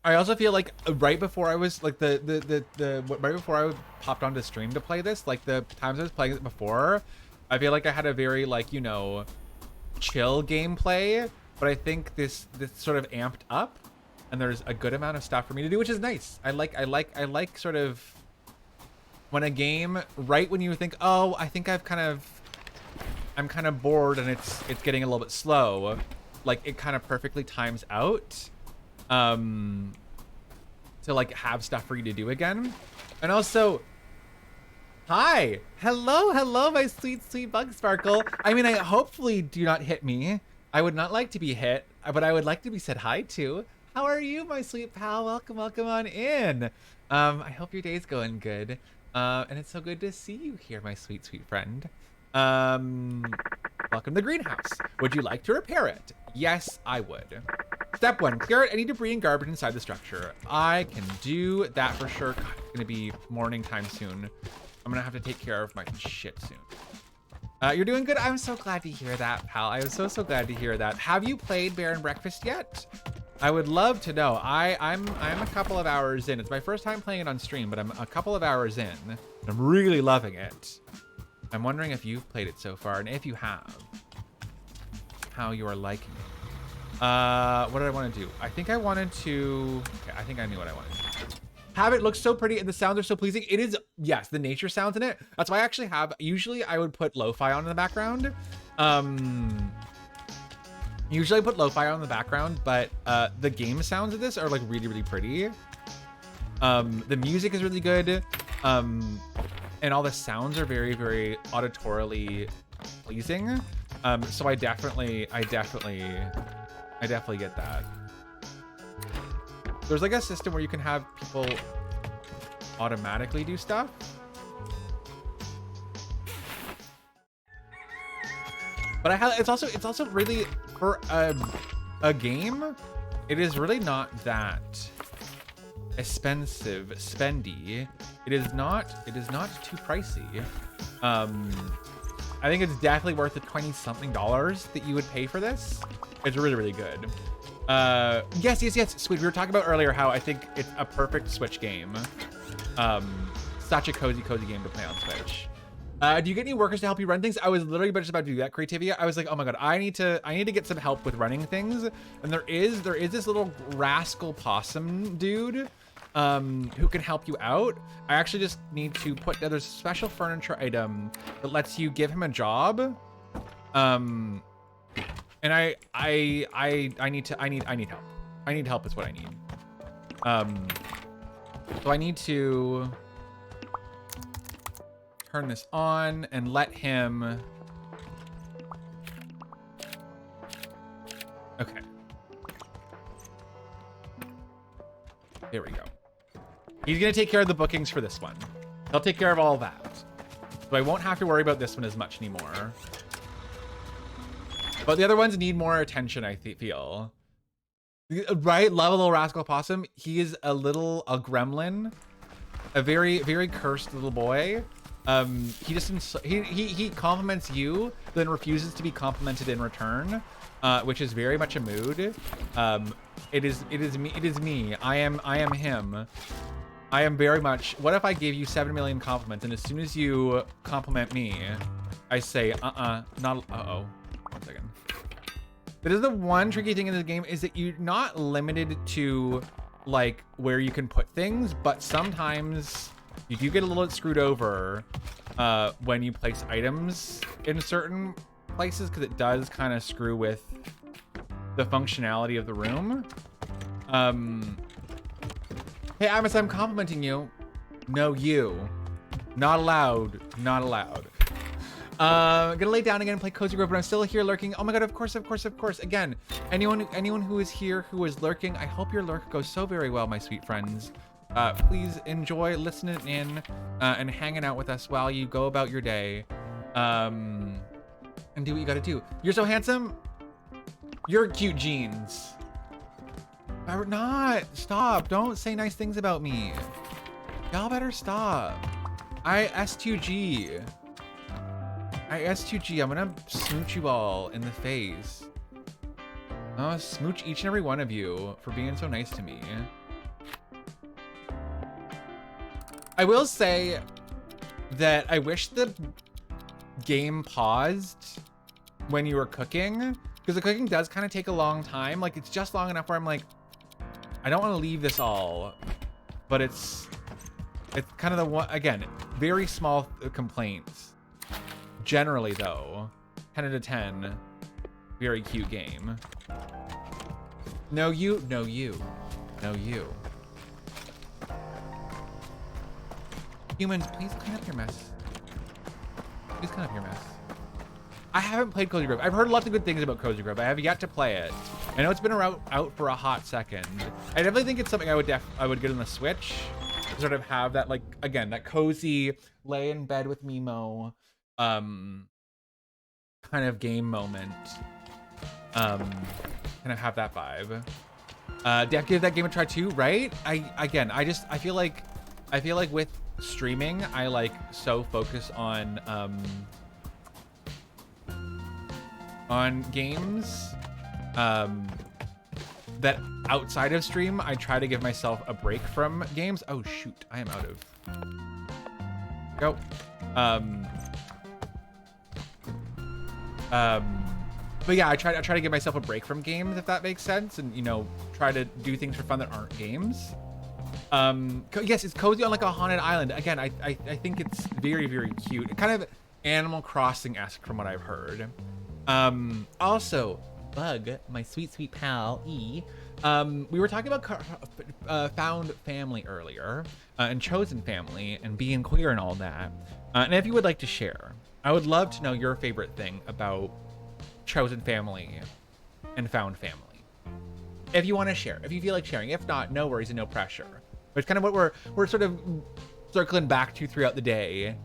I also feel like right before I was like right before I popped onto stream to play this, like the times I was playing it before, I feel like I had a very like, you know, chill gameplay, but I think this sort of amped up and there's a good amount of stuff for me to do, which is nice. I like sort of when a game, right when you think, oh, I think I'm kind of bored and it's getting a little bit slow, like it kind of perfectly times out to like have stuff for you to do again. And also, hi, hello, my sweet bug sparkle. I mean, I hopefully do not hit me. I would not like to be hit, but I would like to be said hi to. How are you, my sweet pal? Welcome on in. I hope your day's going good. And it's so good to see you here, my sweet friend. Welcome to the greenhouse. Would you like to repair it? Yes, I would. Step 1, clear out any debris and garbage inside the structure. I can do that for sure. God, it's gonna be morning time soon. I'm gonna have to take care of my shit soon. You're doing good. I'm so glad to hear that, pal. I was so glad to hear that. Have you played Bear and Breakfast yet? I would love to know. I'm a couple of hours in. It's my first time playing it on stream, but I'm a couple of hours in. I'm really loving it. I'm wondering if you've played it so far, and if you have, how you are liking it. What did I want to do? I think I wanted to... Okay, I think I knew what I wanted to do. have it look so pretty and the sounds are so pleasing. It is, yes, the nature sounds in it. That's why I actually have, usually I would put lo-fi on in the background. Usually I put lo-fi on in the background, but the game sounds of this are like really, really pretty. The music is really good. And all the sounds are very, very auditorily pleasing. So I definitely get that. There's like a system where you can have people automatically do stuff. But it's also really, for a game, it is really not that expensive, spendy. It is not too pricey. I think it's definitely worth the $20-something that you would pay for this. It's really, really good. Yes, sweet. We were talking about earlier how I think it's a perfect Switch game. Such a cozy game to play on Switch. Do you get any workers to help you run things? I was literally just about to do that, Creativia. I was like, oh my god, I need to get some help with running things. And there is this little rascal possum dude who can help you out. I actually just need to put, there's a special furniture item that lets you give him a job. And I need help. I need help is what I need. So I need to turn this on and let him. Okay. There we go. He's gonna take care of the bookings for this one. He'll take care of all that. So I won't have to worry about this one as much anymore. But the other ones need more attention, I feel. Right? Love a little rascal possum. He is a gremlin. A very, very cursed little boy. He compliments you, then refuses to be complimented in return, which is very much a mood. It is me. I am him. I am very much. What if I gave you 7 million compliments, and as soon as you compliment me, I say, not. One second. That is the one tricky thing in this game, is that you're not limited to like where you can put things, but sometimes you do get a little bit screwed over when you place items in certain places, because it does kind of screw with the functionality of the room. Hey, Amos, I'm complimenting you. No, you. Not allowed. Not allowed. Gonna lay down again and play Cozy Grove, but I'm still here lurking. Oh my god, of course. Again, anyone who is here who is lurking, I hope your lurk goes so very well, my sweet friends. Please enjoy listening in and hanging out with us while you go about your day. And do what you gotta do. You're so handsome. You're cute, Jeans. Not. Stop. Don't say nice things about me. Y'all better stop. S2G. I'm gonna smooch you all in the face. I'll smooch each and every one of you for being so nice to me. I will say that I wish the game paused when you were cooking, because the cooking does kind of take a long time. Like, it's just long enough where I'm like, I don't want to leave this all, but it's kind of the one, again, very small complaints. Generally though, 10 out of 10, very cute game. No, you. Humans, please clean up your mess. I haven't played Cozy Grove. I've heard lots of good things about Cozy Grove. I have yet to play it. I know it's been out for a hot second. I definitely think it's something I would get on the Switch. Sort of have that, like, again, that cozy lay in bed with Mimo kind of game moment. Kind of have that vibe. Give that game a try too, right? I feel like with streaming, I like so focus on games that outside of stream I try to give myself a break from games. Oh shoot, I am out of go. But yeah, I try to give myself a break from games, if that makes sense, and, you know, try to do things for fun that aren't games. Yes, it's cozy on like a haunted island. Again, I think it's very, very cute. Kind of Animal Crossing-esque from what I've heard. Also, Bug, my sweet, sweet pal, E. We were talking about found family earlier, and chosen family, and being queer and all that. And if you would like to share, I would love to know your favorite thing about chosen family and found family. If you want to share, if you feel like sharing. If not, no worries and no pressure. But it's kind of what we're sort of circling back to throughout the day.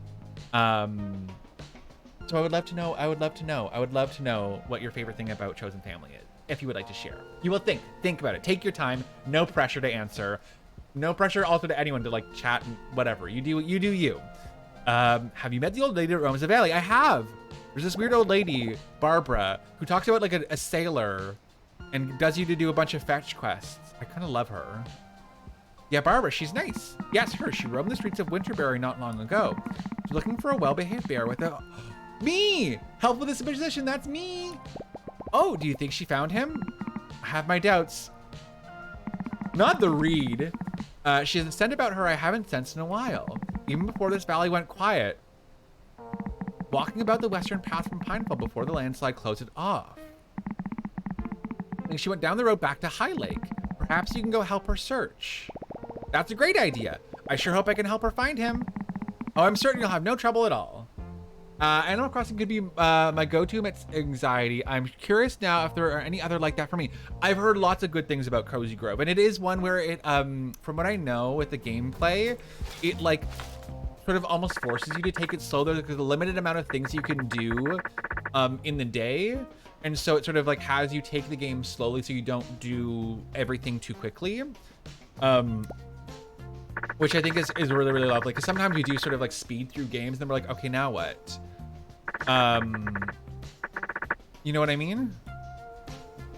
So I would love to know. I would love to know what your favorite thing about chosen family is. If you would like to share, you will think about it. Take your time. No pressure to answer. No pressure also to anyone to like chat and whatever. You do you. Have you met the old lady that roams the valley? I have. There's this weird old lady, Barbara, who talks about like a sailor and does you to do a bunch of fetch quests. I kind of love her. Yeah, Barbara, she's nice. Yes, her. She roamed the streets of Winterberry not long ago. She's looking for a well-behaved bear with a... Me! Helpful disposition, that's me! Oh, do you think she found him? I have my doubts. Not the reed. She has a scent about her I haven't sensed in a while. Even before this valley went quiet. Walking about the western path from Pinefall before the landslide closed it off. I think she went down the road back to High Lake. Perhaps you can go help her search. That's a great idea. I sure hope I can help her find him. Oh, I'm certain you'll have no trouble at all. Animal Crossing could be my go-to amidst anxiety. I'm curious now if there are any other like that for me. I've heard lots of good things about Cozy Grove, and it is one where it, from what I know with the gameplay, it like sort of almost forces you to take it slow. There's a limited amount of things you can do in the day. And so it sort of like has you take the game slowly so you don't do everything too quickly. Which I think is really, really lovely. Because sometimes we do sort of like speed through games and then we're like, okay, now what? You know what I mean?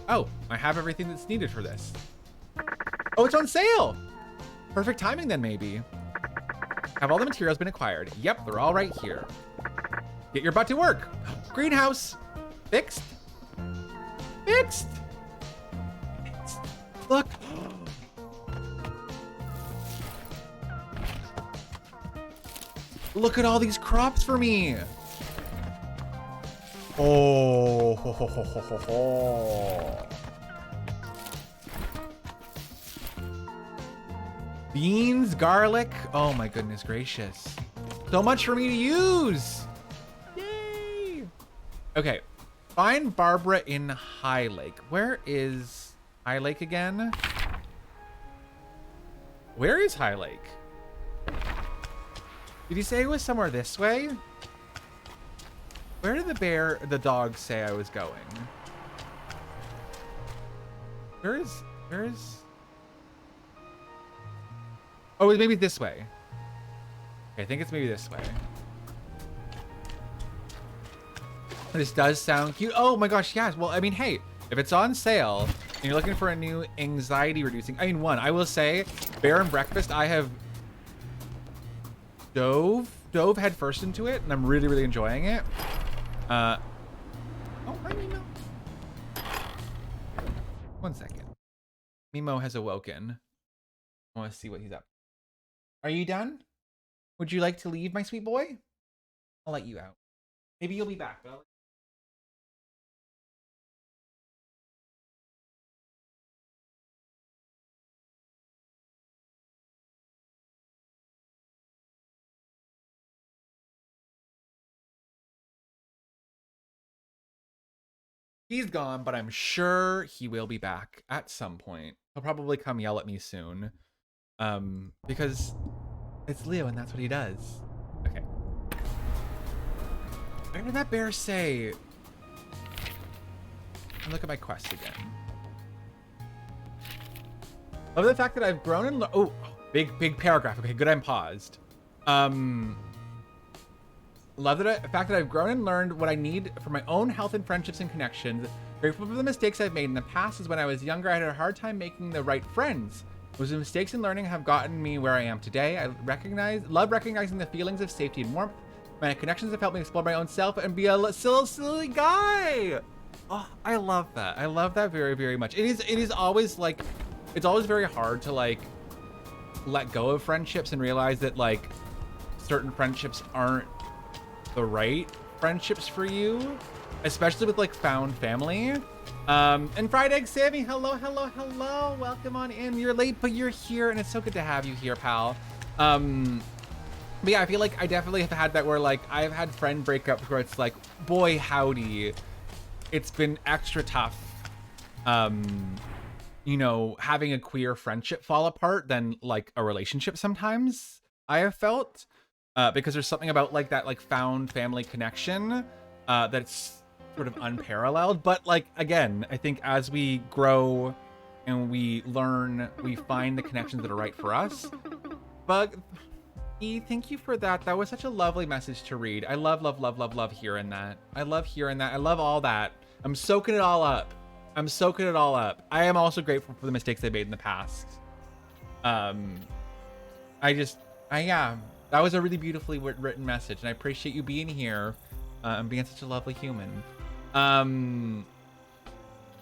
Oh, I have everything that's needed for this. Oh, it's on sale! Perfect timing then, maybe. Have all the materials been acquired? Yep, they're all right here. Get your butt to work. Greenhouse. Fixed. Fixed. Look. Look at all these crops for me. Oh. Ho, ho, ho, ho, ho, ho. Beans, garlic. Oh my goodness gracious. So much for me to use. Yay. Okay. Find Barbara in High Lake. Where is High Lake again? Where is High Lake? Did he say it was somewhere this way? Where did the dog say I was going? Where is... Oh, maybe this way. Okay, I think it's maybe this way. This does sound cute. Oh my gosh, yes. Well, I mean, hey, if it's on sale and you're looking for a new anxiety reducing, I mean, I will say Bear and Breakfast, I have dove head first into it and I'm really, really enjoying it. Oh, hi, Mimo. One second. Mimo has awoken. I want to see what he's up. Are you done? Would you like to leave, my sweet boy? I'll let you out. Maybe you'll be back, but he's gone, but I'm sure he will be back at some point. He'll probably come yell at me soon. Because it's Leo and that's what he does. Okay. Where did that bear say? I'll look at my quest again. Love the fact that I've grown and oh, big paragraph. Okay, good. I'm paused. Love the fact that I've grown and learned what I need for my own health and friendships and connections. Grateful for the mistakes I've made in the past, as when I was younger, I had a hard time making the right friends. Those mistakes in learning have gotten me where I am today. I love recognizing the feelings of safety and warmth. My connections have helped me explore my own self and be a silly guy. Oh, I love that. I love that very, very much. It is always like, it's always very hard to like let go of friendships and realize that like certain friendships aren't the right friendships for you, especially with like found family. And Fried Egg Sammy, hello, hello, hello. Welcome on in. You're late, but you're here, and it's so good to have you here, pal. But yeah, I feel like I definitely have had that where like I've had friend breakups where it's like, boy, howdy, it's been extra tough. You know, having a queer friendship fall apart than like a relationship sometimes, I have felt. Because there's something about like that like found family connection that's sort of unparalleled. But like, again, I think as we grow and we learn, we find the connections that are right for us. Bug E, thank you for that. That was such a lovely message to read. I love, love, love, love, love hearing that. I love hearing that. I love all that. I'm soaking it all up. I'm soaking it all up. I am also grateful for the mistakes I made in the past. Yeah, that was a really beautifully written message, and I appreciate you being here and being such a lovely human.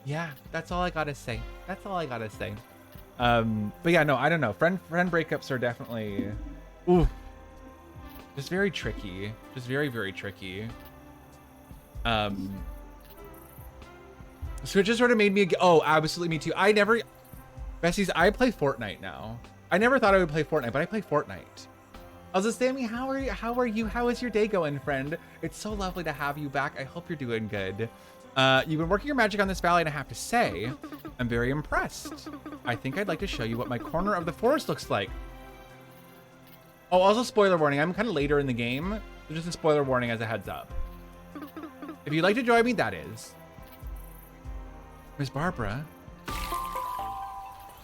Yeah, that's all I gotta say. That's all I gotta say. But yeah, no, I don't know. Friend breakups are definitely, ooh, just very tricky. Just very, very tricky. So it just sort of made me, oh, absolutely, me too. Besties, I play Fortnite now. I never thought I would play Fortnite, but I play Fortnite. I was just Sammy, how are you? How is your day going, friend? It's so lovely to have you back. I hope you're doing good. You've been working your magic on this valley, and I have to say, I'm very impressed. I think I'd like to show you what my corner of the forest looks like. Oh, also spoiler warning, I'm kind of later in the game. So just a spoiler warning as a heads up. If you'd like to join me, that is. Miss Barbara.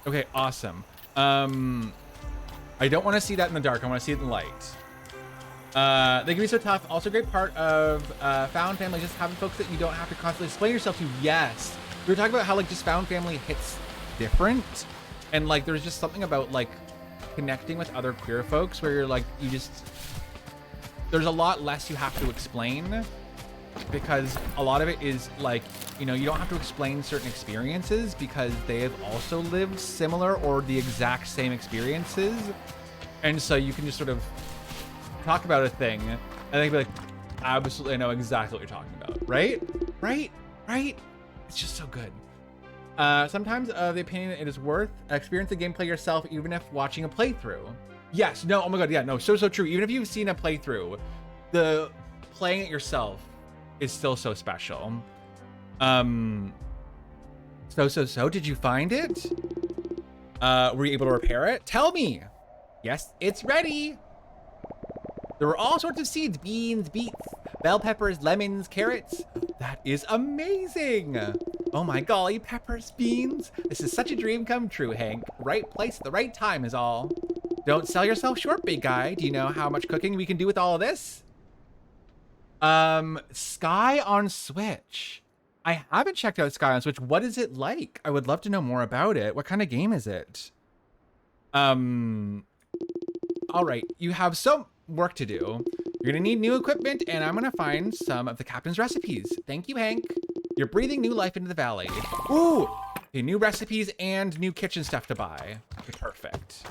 Okay, awesome. I don't want to see that in the dark. I want to see it in the light. They can be so tough. Also, a great part of found family, just having folks that you don't have to constantly explain yourself to. Yes, we were talking about how like just found family hits different, and like there's just something about like connecting with other queer folks where you're like there's a lot less you have to explain, because a lot of it is like, you know, you don't have to explain certain experiences because they have also lived similar or the exact same experiences. And so you can just sort of talk about a thing and they be like, absolutely, I know exactly what you're talking about. Right? Right? Right? It's just so good. Sometimes the opinion it is worth experience the gameplay yourself, even if watching a playthrough. Yes. No. Oh my God. Yeah. No. So true. Even if you've seen a playthrough, the playing it yourself is still so special. So did you find it? Were you able to repair it? Tell me. Yes, it's ready. There were all sorts of seeds: beans, beets, bell peppers, lemons, carrots. That is amazing. Oh my golly, peppers, beans. This is such a dream come true, Hank. Right place at the right time is all. Don't sell yourself short, big guy. Do you know how much cooking we can do with all of this? Sky on Switch. I haven't checked out Sky on Switch. What is it like? I would love to know more about it. What kind of game is it? All right, you have some work to do. You're gonna need new equipment, and I'm gonna find some of the captain's recipes. Thank you, Hank. You're breathing new life into the valley. Ooh, okay, new recipes and new kitchen stuff to buy. Okay, perfect.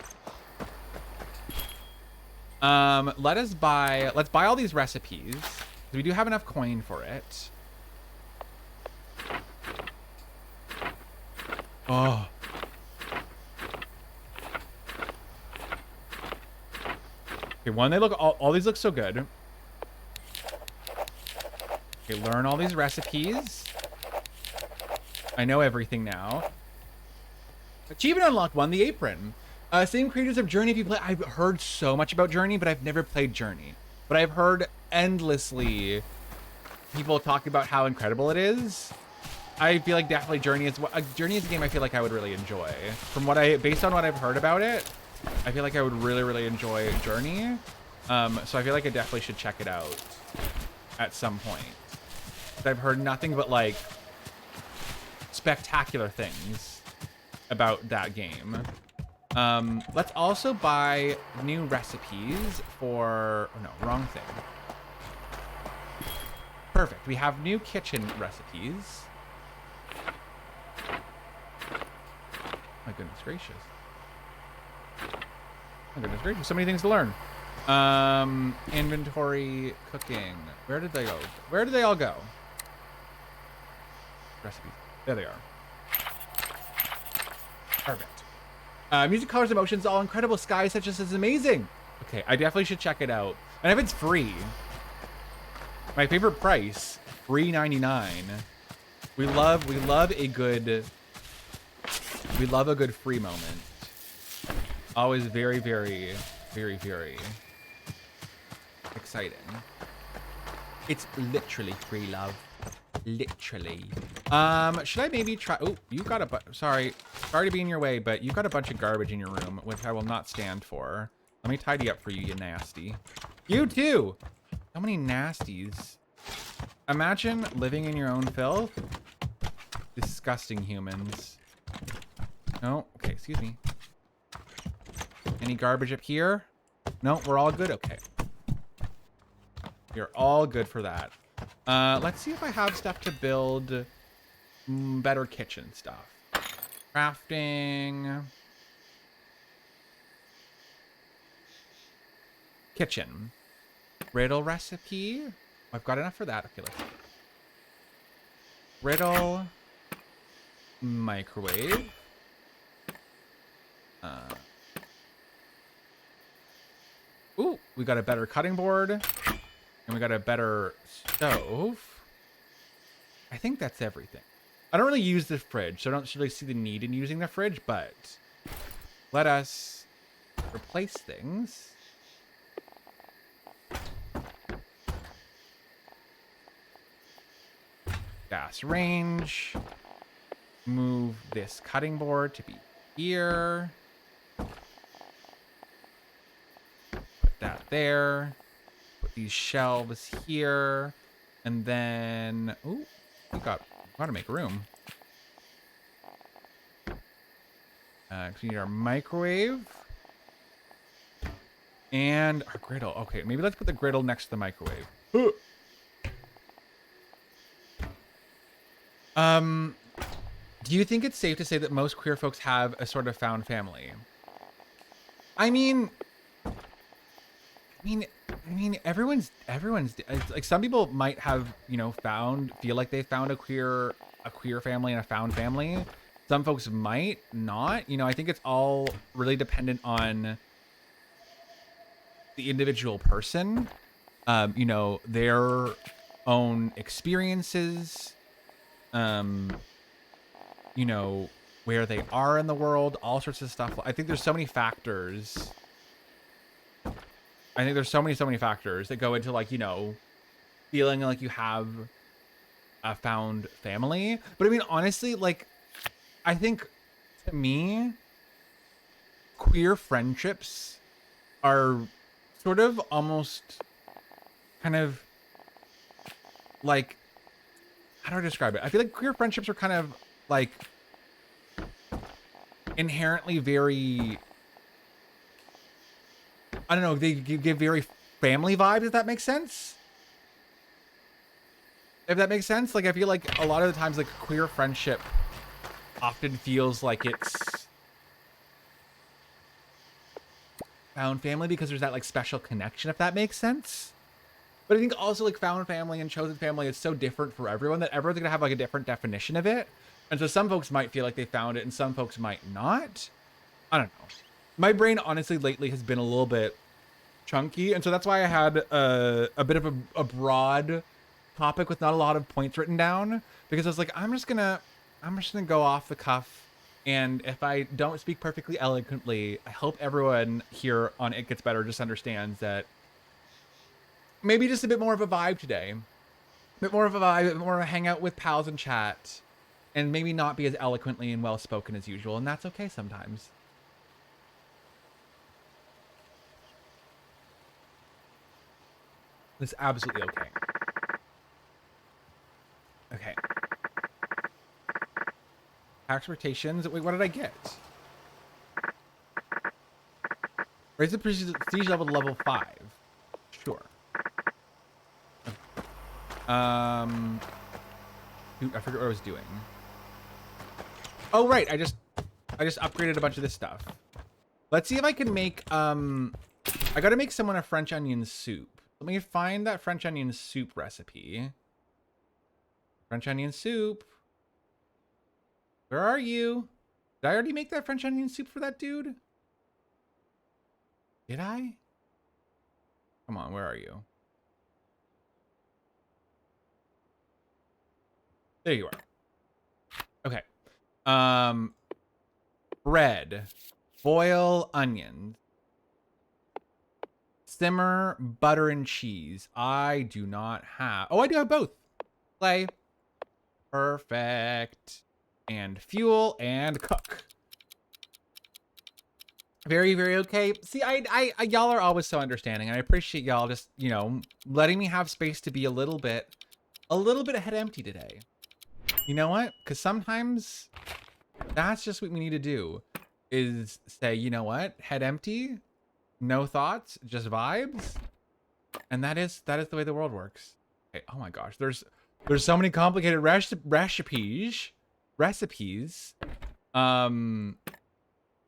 Let's buy all these recipes. We do have enough coin for it. Oh. Okay, one, they look, all these look so good. Okay, learn all these recipes. I know everything now. Achievement unlocked 1, the apron. Same creators of Journey. If you play, I've heard so much about Journey, but I've never played Journey. But I've heard endlessly people talk about how incredible it is. I feel like definitely Journey is a game I feel like I would really enjoy. Based on what I've heard about it, I feel like I would really, really enjoy Journey. So I feel like I definitely should check it out at some point. But I've heard nothing but like spectacular things about that game. Let's also buy new recipes for, oh no, wrong thing. Perfect, we have new kitchen recipes. My goodness gracious. Oh, goodness gracious, so many things to learn. Inventory, cooking. Where did they go? Where did they all go? Recipes. There they are. Perfect. Music, colors, emotions, all incredible. Sky such as is amazing. Okay, I definitely should check it out. And if it's free, my favorite price, $3.99. We love a good free moment. Always very, very, very, very exciting. It's literally free, love. Literally. Should I maybe try? Oh, you got sorry to be in your way, but you've got a bunch of garbage in your room, which I will not stand for. Let me tidy up for you, you nasty. You too. So many nasties. Imagine living in your own filth. Disgusting humans. No, okay, excuse me. Any garbage up here? No, we're all good. Okay. You're all good for that. Let's see if I have stuff to build better kitchen stuff. Crafting. Kitchen. Riddle recipe. I've got enough for that. Okay, let's see. Riddle. Microwave. Ooh, we got a better cutting board. And we got a better stove. I think that's everything. I don't really use the fridge, so I don't really see the need in using the fridge, but let us replace things. Gas range. Move this cutting board to be here. Put that there. Put these shelves here. And then, ooh, we gotta make room. We need our microwave. And our griddle. Okay, maybe let's put the griddle next to the microwave. Do you think it's safe to say that most queer folks have a sort of found family? I mean, everyone's like, some people might have, you know, feel like they found a queer family and a found family. Some folks might not, you know. I think it's all really dependent on the individual person, you know, their own experiences, you know, where they are in the world, all sorts of stuff. I think there's so many factors. I think there's so many factors that go into, like, you know, feeling like you have a found family. But I mean, honestly, like, I think to me, queer friendships are sort of almost kind of like, how do I describe it? I feel like queer friendships are kind of like inherently very, I don't know, they give very family vibes, if that makes sense. If that makes sense. Like, I feel like a lot of the times, like, queer friendship often feels like it's found family because there's that, like, special connection, if that makes sense. But I think also, like, found family and chosen family is so different for everyone that everyone's gonna have, like, a different definition of it. And so some folks might feel like they found it and some folks might not. I don't know. My brain, honestly, lately has been a little bit chunky. And so that's why I had a bit of a broad topic with not a lot of points written down. Because I was like, I'm just gonna go off the cuff. And if I don't speak perfectly eloquently, I hope everyone here on It Gets Better just understands that maybe just a bit more of a vibe today. A bit more of a vibe, a bit more of a hangout with pals and chat. And maybe not be as eloquently and well-spoken as usual. And that's okay sometimes. It's absolutely okay. Okay. Expectations. Wait, what did I get? Raise the prestige level to level 5. Sure. Dude, I forget what I was doing. Oh, right. I just upgraded a bunch of this stuff. Let's see if I can make, I gotta make someone a French onion soup. Let me find that French onion soup recipe. French onion soup. Where are you? Did I already make that French onion soup for that dude? Did I? Come on, where are you? There you are. Okay. Bread. Boil onions. Simmer butter and cheese. I do not have... Oh, I do have both. Play. Perfect. And fuel and cook. Very, very okay. See, y'all are always so understanding, and I appreciate y'all just, you know, letting me have space to be a little bit head empty today. You know what? Because sometimes that's just what we need to do, is say, you know what? Head empty, no thoughts, just vibes, and that is the way the world works. Okay, oh my gosh, there's so many complicated recipes.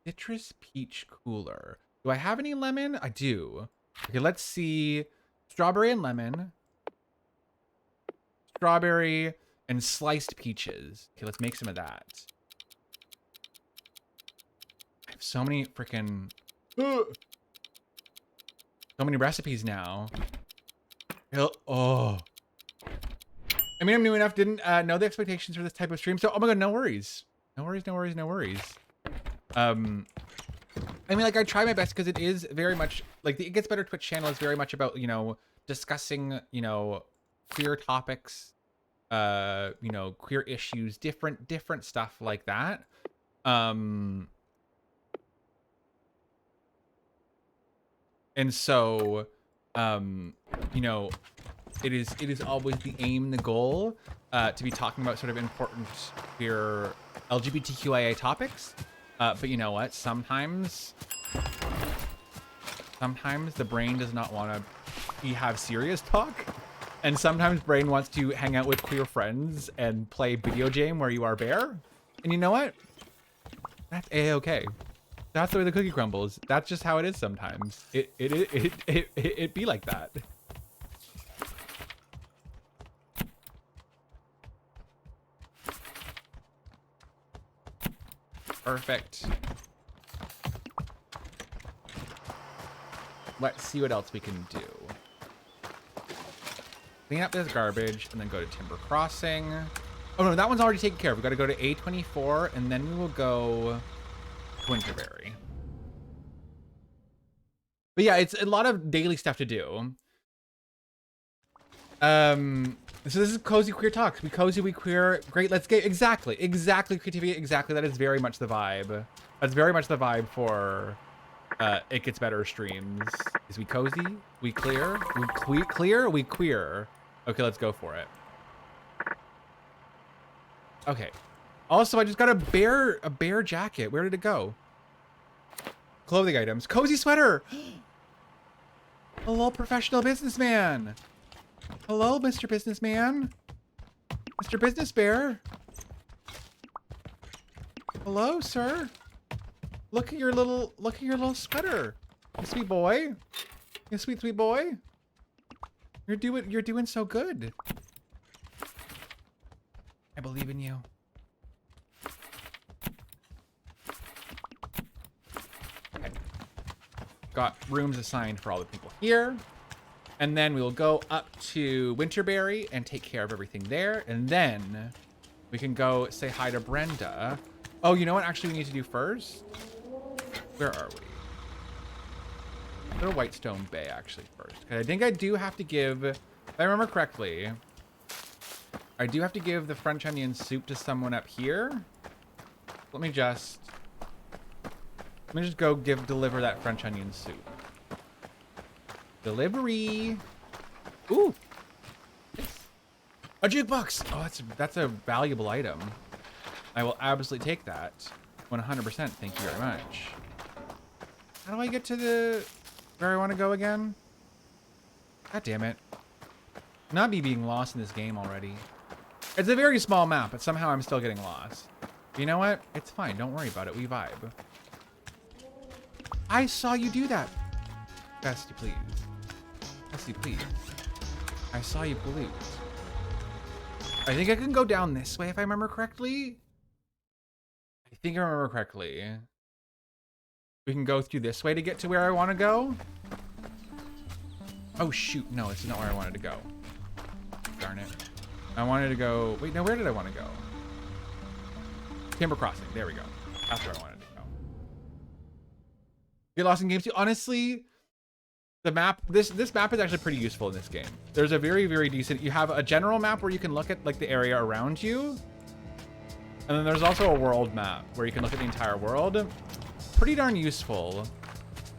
Citrus peach cooler. Do I have any lemon? I do. Okay, let's see. Strawberry and lemon. Strawberry and sliced peaches. Okay, let's make some of that. I have so many freaking... so many recipes now. Oh. I mean, I'm new enough, didn't know the expectations for this type of stream, so oh my god, no worries. No worries, no worries, no worries. I mean, like, I try my best because it is very much, like, the It Gets Better Twitch channel is very much about, you know, discussing, you know, queer topics, you know, queer issues, different stuff like that. And so, you know, it is always the aim, the goal, to be talking about sort of important queer LGBTQIA topics. But you know what? Sometimes the brain does not want to have serious talk, and sometimes brain wants to hang out with queer friends and play video game where you are bear. And you know what? That's a-okay. That's the way the cookie crumbles. That's just how it is sometimes. It be like that. Perfect. Let's see what else we can do. Clean up this garbage and then go to Timber Crossing. Oh no, that one's already taken care of. We got to go to A24 and then we will go to Winterberry. But yeah, it's a lot of daily stuff to do. So this is Cozy Queer Talks. We cozy, we queer. Great, let's get exactly creativity. Exactly, that is very much the vibe. That's very much the vibe for It Gets Better streams. Is we cozy, we clear, we queer. Okay, let's go for it. Okay. Also, I just got a bear jacket. Where did it go? Clothing items. Cozy sweater. Hello, professional businessman. Hello, Mr. Businessman. Mr. Business Bear. Hello, sir. Look at your little sweater. You sweet boy. You sweet boy. You're doing so good. I believe in you. Okay. Got rooms assigned for all the people here. And then we will go up to Winterberry and take care of everything there. And then we can go say hi to Brenda. Oh, you know what actually we need to do first? Where are we? Go to Whitestone Bay actually first. Because I think I do have to give, if I remember correctly, I do have to give the French onion soup to someone up here. Let me just go deliver that French onion soup. Delivery. Ooh. A jukebox. Oh, that's a valuable item. I will absolutely take that. 100%. Thank you very much. How do I get to where I want to go again? God damn it. Not me being lost in this game already. It's a very small map, but somehow I'm still getting lost. You know what? It's fine. Don't worry about it. We vibe. I saw you do that. Bestie, please. Bestie, please. I saw you pollute. I think I can go down this way if I remember correctly. I think I remember correctly. We can go through this way to get to where I want to go. Oh shoot, no, this is not where I wanted to go. Darn it. I wanted to go, wait, no, where did I want to go? Timber Crossing, there we go. That's where I wanted to go. Get lost in games too. Honestly, the map, this map is actually pretty useful in this game. There's a very, very decent, you have a general map where you can look at like the area around you. And then there's also a world map where you can look at the entire world. Pretty darn useful.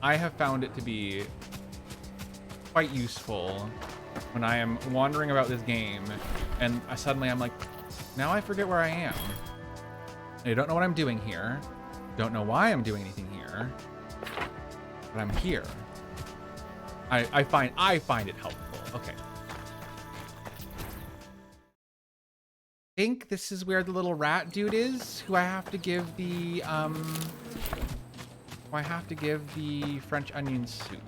I have found it to be quite useful when I am wandering about this game and suddenly I'm like, now I forget where I am. I don't know what I'm doing here. Don't know why I'm doing anything here, but I'm here. I find it helpful. Okay. I think this is where the little rat dude is, who I have to give the French onion suit.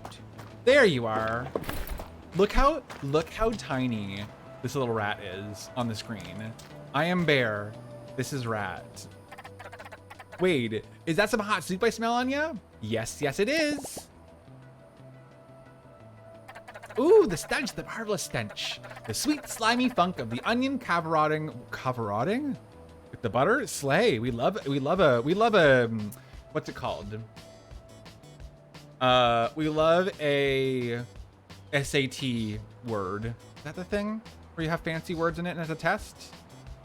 There you are. Look how tiny this little rat is on the screen. I am bear. This is rat. Wade, is that some hot soup I smell on you? Yes, yes it is. Ooh, the stench, the marvelous stench. The sweet, slimy funk of the onion cavaroding with the butter. Slay. We love a, what's it called? We love a SAT word. Is that the thing where you have fancy words in it and as a test?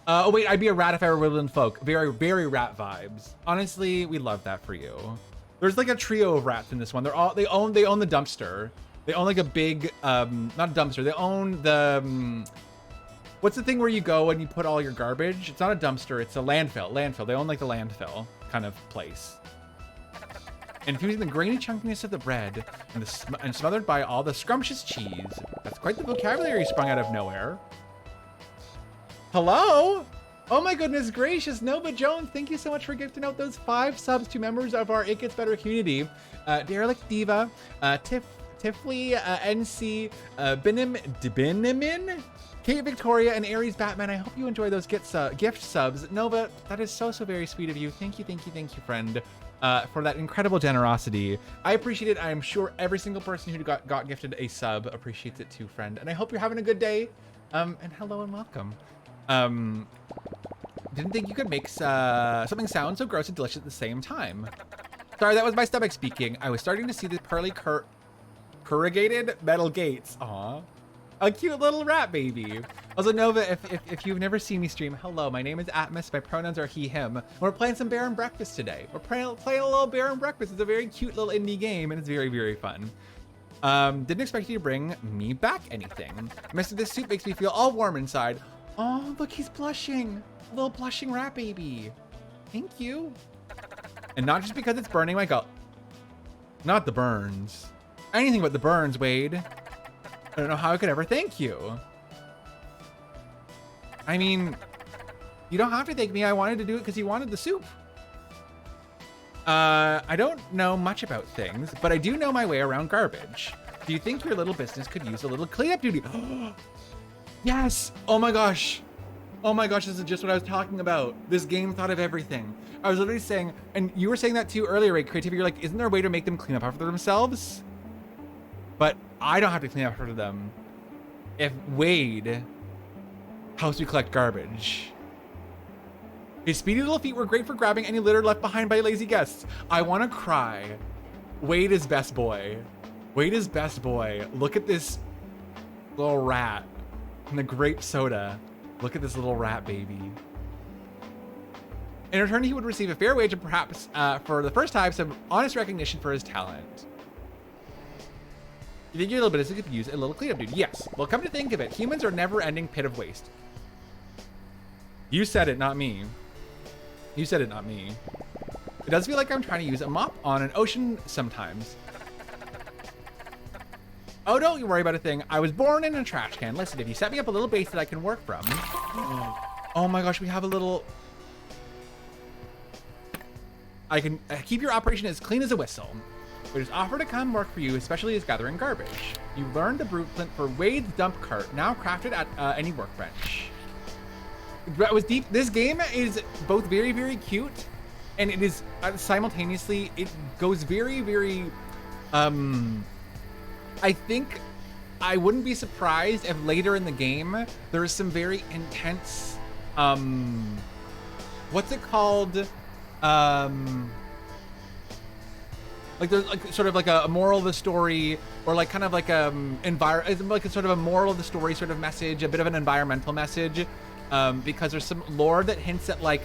Oh wait, I'd be a rat if I were woodland folk. Very, very rat vibes. Honestly, we love that for you. There's like a trio of rats in this one. They own the dumpster. They own like a big, not a dumpster. They own the, what's the thing where you go and you put all your garbage? It's not a dumpster, it's a landfill. They own like the landfill kind of place. Infusing the grainy chunkiness of the bread and smothered by all the scrumptious cheese. That's quite the vocabulary sprung out of nowhere. Hello? Oh my goodness gracious, Nova Jones, thank you so much for gifting out those 5 subs to members of our It Gets Better community. Derelict Diva, Tifley, NC, Binimin, Kate Victoria, and Aries Batman. I hope you enjoy those gift subs. Nova, that is so very sweet of you. Thank you, friend, for that incredible generosity. I appreciate it. I am sure every single person who got gifted a sub appreciates it too, friend. And I hope you're having a good day. And hello and welcome. Didn't think you could make something sound so gross and delicious at the same time. Sorry, that was my stomach speaking. I was starting to see the pearly corrugated metal gates. Aw. A cute little rat baby. Also, Nova, if you've never seen me stream, hello, my name is Atmos. My pronouns are he, him. We're playing some Bear and Breakfast today. We're playing a little Bear and Breakfast. It's a very cute little indie game, and it's very, very fun. Didn't expect you to bring me back anything. Mister, this soup makes me feel all warm inside. Oh, look, he's blushing. A little blushing rat baby. Thank you. And not just because it's burning my gut. Not the burns. Anything but the burns, Wade. I don't know how I could ever thank you. I mean, you don't have to thank me. I wanted to do it because you wanted the soup. I don't know much about things, but I do know my way around garbage. Do you think your little business could use a little cleanup duty? Yes! Oh my gosh. Oh my gosh, this is just what I was talking about. This game thought of everything. I was literally saying, and you were saying that too earlier, right, Creativity? You're like, isn't there a way to make them clean up after themselves? But I don't have to clean up after them. If Wade helps me collect garbage. His speedy little feet were great for grabbing any litter left behind by lazy guests. I want to cry. Wade is best boy. Wade is best boy. Look at this little rat and the grape soda. Look at this little rat baby. In return, he would receive a fair wage and perhaps, for the first time, some honest recognition for his talent. You think your little business could use a little cleanup dude? Yes. Well, come to think of it, humans are a never-ending pit of waste. You said it, not me. You said it, not me. It does feel like I'm trying to use a mop on an ocean sometimes. Oh, don't you worry about a thing. I was born in a trash can. Listen, if you set me up a little base that I can work from. Oh my gosh, we have a little... I can keep your operation as clean as a whistle. It is offered to come work for you, especially as gathering garbage. You learned the blueprint for Wade's dump cart, now crafted at any workbench. That was deep. This game is both very, very cute, and it is simultaneously, it goes very, very, I think I wouldn't be surprised if later in the game, there is some very intense, what's it called? Like there's like sort of like a moral of the story, or like kind of like like a sort of a moral of the story sort of message, a bit of an environmental message, because there's some lore that hints at like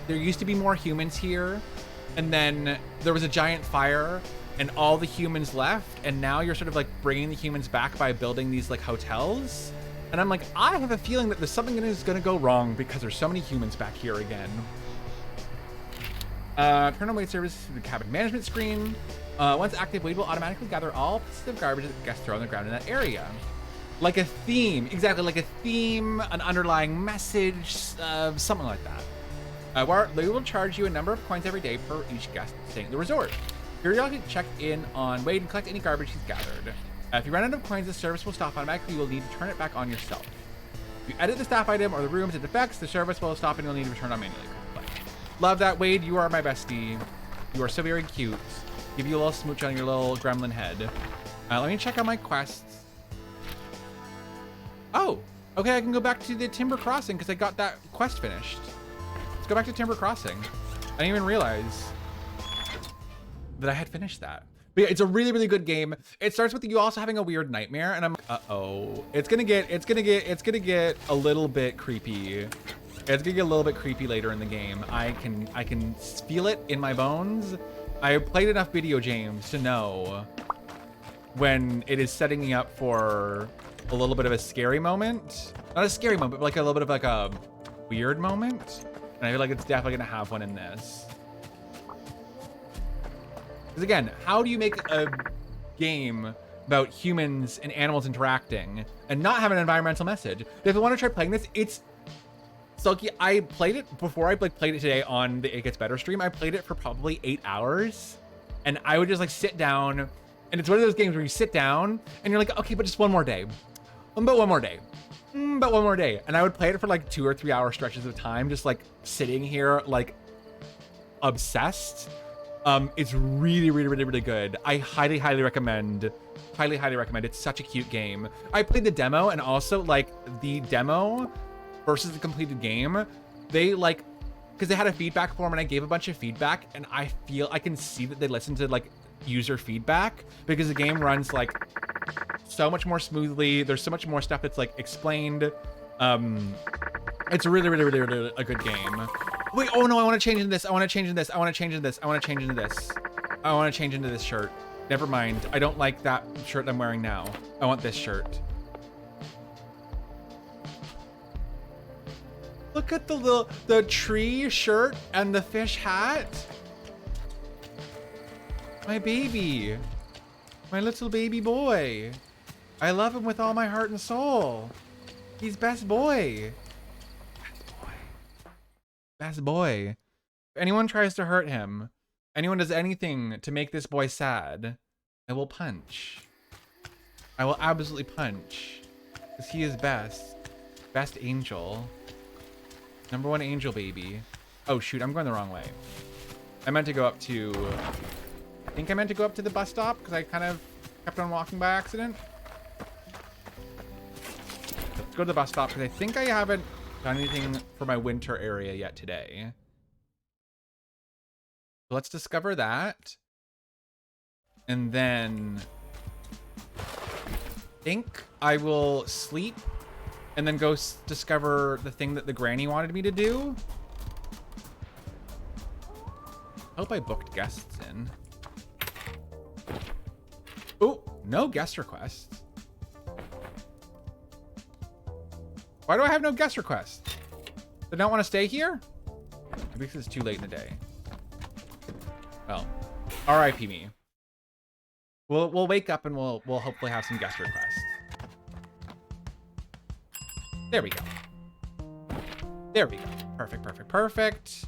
there used to be more humans here, and then there was a giant fire and all the humans left, and now you're sort of like bringing the humans back by building these like hotels. And I'm like, I have a feeling that there's something that is gonna go wrong because there's so many humans back here again. Turn on Wade service to the cabin management screen. Once active, Wade will automatically gather all pieces of garbage that guests throw on the ground in that area. Like a theme, exactly, like a theme, an underlying message, something like that. Where they will charge you a number of coins every day per each guest staying at the resort. Periodically check in on Wade and collect any garbage he's gathered. If you run out of coins, the service will stop automatically. You will need to turn it back on yourself. If you edit the staff item or the rooms it defects, the service will stop and you'll need to return it manually. Love that, Wade. You are my bestie. You are so very cute. Give you a little smooch on your little gremlin head. Let me check out my quests. Oh, okay. I can go back to the Timber Crossing because I got that quest finished. Let's go back to Timber Crossing. I didn't even realize that I had finished that. But yeah, it's a really, really good game. It starts with you also having a weird nightmare, and I'm uh-oh. It's gonna get a little bit creepy. It's gonna get a little bit creepy later in the game. I can feel it in my bones. I played enough video games to know when it is setting me up for a little bit of a scary moment. Not a scary moment, but like a little bit of like a weird moment. And I feel like it's definitely gonna have one in this. Because again, how do you make a game about humans and animals interacting and not have an environmental message? If you want to try playing this, it's Sulky. I played it before I played it today on the It Gets Better stream. I played it for probably 8 hours, and I would just like sit down, and it's one of those games where you sit down and you're like, okay, but just one more day, but one more day, but one more day, and I would play it for like 2 or 3 hour stretches of time, just like sitting here like obsessed. It's really, really, really, really good. I highly, highly recommend. Highly, highly recommend. It's such a cute game. I played the demo, and also like the demo versus the completed game, they like, because they had a feedback form and I gave a bunch of feedback, and I can see that they listened to like user feedback, because the game runs like so much more smoothly. There's so much more stuff that's like explained. It's really, really, really, really a good game. Wait, oh no, I want to change into this. I want to change into this. I want to change into this. I want to change into this. I want to change into this shirt. Never mind. I don't like that shirt I'm wearing now. I want this shirt. Look at the tree shirt and the fish hat. My baby. My little baby boy. I love him with all my heart and soul. He's best boy. Best boy. Best boy. If anyone tries to hurt him, anyone does anything to make this boy sad, I will punch. I will absolutely punch. Because he is best. Best angel. Number one angel baby. Oh shoot, I'm going the wrong way. I meant to go up to, I think I meant to go up to the bus stop because I kind of kept on walking by accident. Let's go to the bus stop because I think I haven't done anything for my winter area yet today. So let's discover that. And then I think I will sleep and then go discover the thing that the granny wanted me to do. I hope I booked guests in. Oh, no guest requests. Why do I have no guest requests? They don't want to stay here? Maybe because it's too late in the day. Well, RIP me. We'll wake up and we'll hopefully have some guest requests. There we go. There we go. Perfect, perfect, perfect.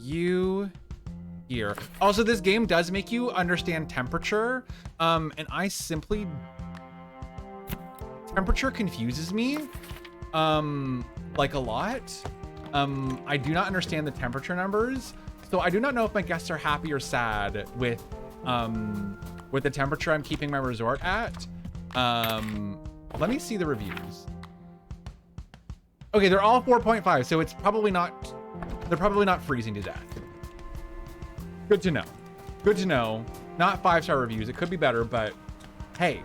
you here. Also, this game does make you understand temperature. And I simply... Temperature confuses me, like a lot. I do not understand the temperature numbers. So I do not know if my guests are happy or sad with the temperature I'm keeping my resort at. Let me see the reviews. Okay, they're all 4.5, so it's probably not, they're probably not freezing to death. Good to know. Good to know. Not 5-star reviews. It could be better, but hey,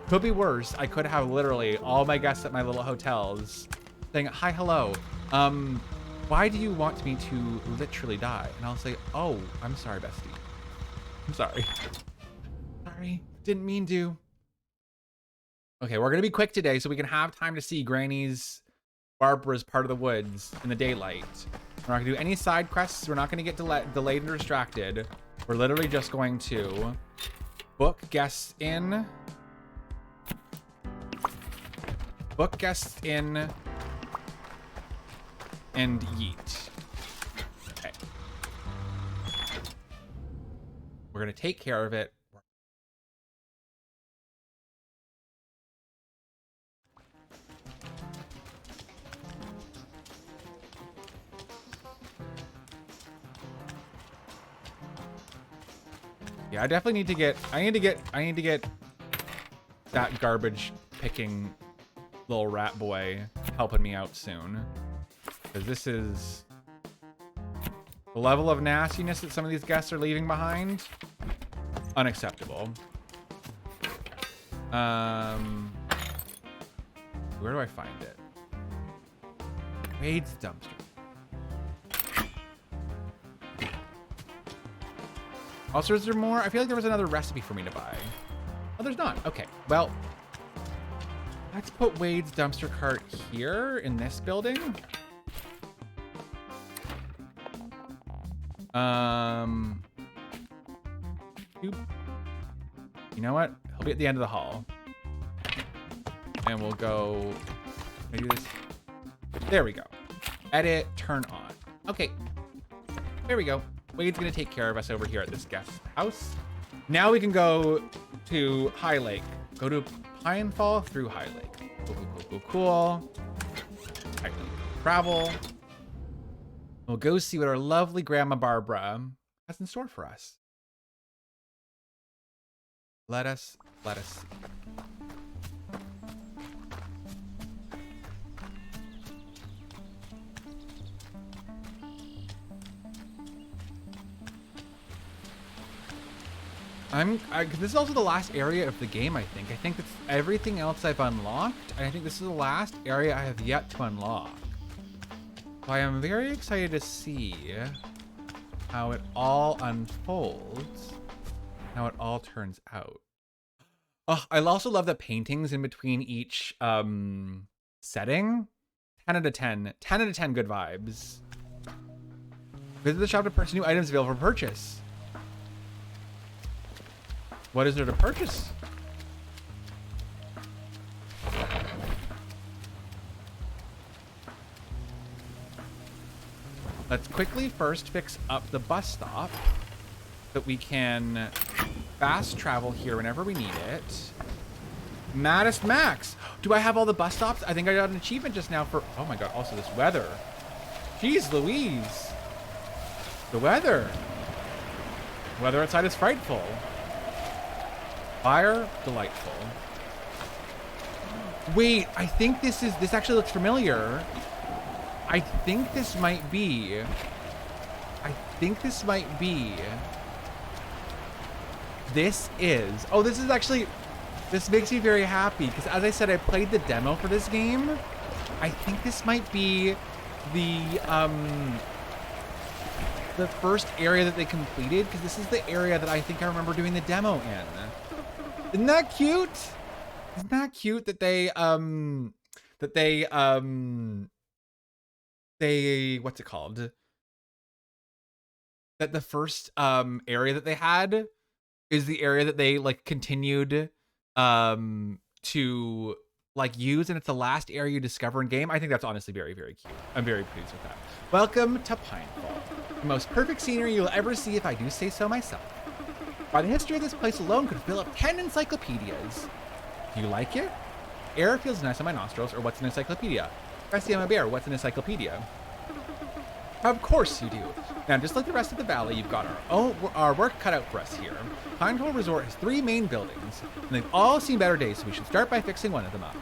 could be worse. I could have literally all my guests at my little hotels saying, hi, hello. Why do you want me to literally die? And I'll say, oh, I'm sorry, bestie. I'm sorry. Sorry, didn't mean to. Okay, we're gonna be quick today so we can have time to see Granny's Barbara's part of the woods in the daylight. We're not gonna do any side quests. We're not gonna get delayed or distracted. We're literally just going to book guests in. Book guests in. And yeet. Okay. We're gonna take care of it. Yeah, I definitely need to get, I need to get that garbage picking little rat boy helping me out soon. Because this is the level of nastiness that some of these guests are leaving behind. Unacceptable. Where do I find it? Wade's dumpster. Also, is there more? I feel like there was another recipe for me to buy. Oh, there's not. Okay, well, let's put Wade's dumpster cart here in this building. You know what? He'll be at the end of the hall. And we'll go, can I do this? There we go. Edit, turn on. Okay, there we go. Wade's gonna take care of us over here at this guest house. Now we can go to High Lake. Go to Pinefall through High Lake. Cool. High Lake. Travel. We'll go see what our lovely Grandma Barbara has in store for us. Let us see. This is also the last area of the game, I think. I think that's everything else I've unlocked. And I think this is the last area I have yet to unlock. So I am very excited to see how it all unfolds, how it all turns out. Oh, I also love the paintings in between each setting. 10 out of 10. 10 out of 10 good vibes. Visit the shop to purchase new items available for purchase. What is there to purchase? Let's quickly first fix up the bus stop so that we can fast travel here whenever we need it. Maddest Max. Do I have all the bus stops? I think I got an achievement just now for, oh my God, also this weather. Jeez Louise. The weather. Weather outside is frightful. Fire, delightful. Wait, I think this actually looks familiar. I think this might be. This is. Oh, this is actually. This makes me very happy because, as I said, I played the demo for this game. I think this might be the first area that they completed because this is the area that I think I remember doing the demo in. Isn't that cute? Isn't that cute that they what's it called? That the first area that they had is the area that they like continued to like use, and it's the last area you discover in game. I think that's honestly very, very cute. I'm very pleased with that. Welcome to Pinefall. The most perfect scenery you'll ever see if I do say so myself. By the history of this place alone could fill up 10 encyclopedias. Do you like it? Air feels nice on my nostrils, or what's an encyclopedia? Bessie, I'm a bear, what's an encyclopedia? Of course you do. Now, just like the rest of the valley, you've got our work cut out for us here. Pinehole Resort has 3 main buildings, and they've all seen better days, so we should start by fixing one of them up.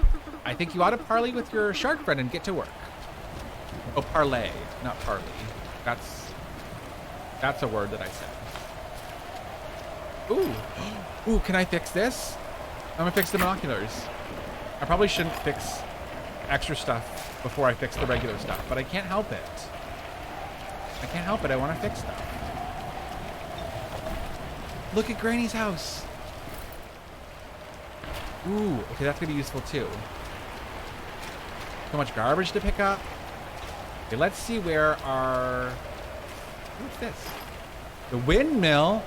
I think you ought to parley with your shark friend and get to work. Oh, parlay, not parley. That's a word that I said. Ooh, can I fix this? I'm gonna fix the binoculars. I probably shouldn't fix extra stuff before I fix the regular stuff, but I can't help it. I can't help it, I wanna fix stuff. Look at Granny's house. Ooh, okay, that's gonna be useful too. So much garbage to pick up. Okay, let's see where our... What's this? The windmill.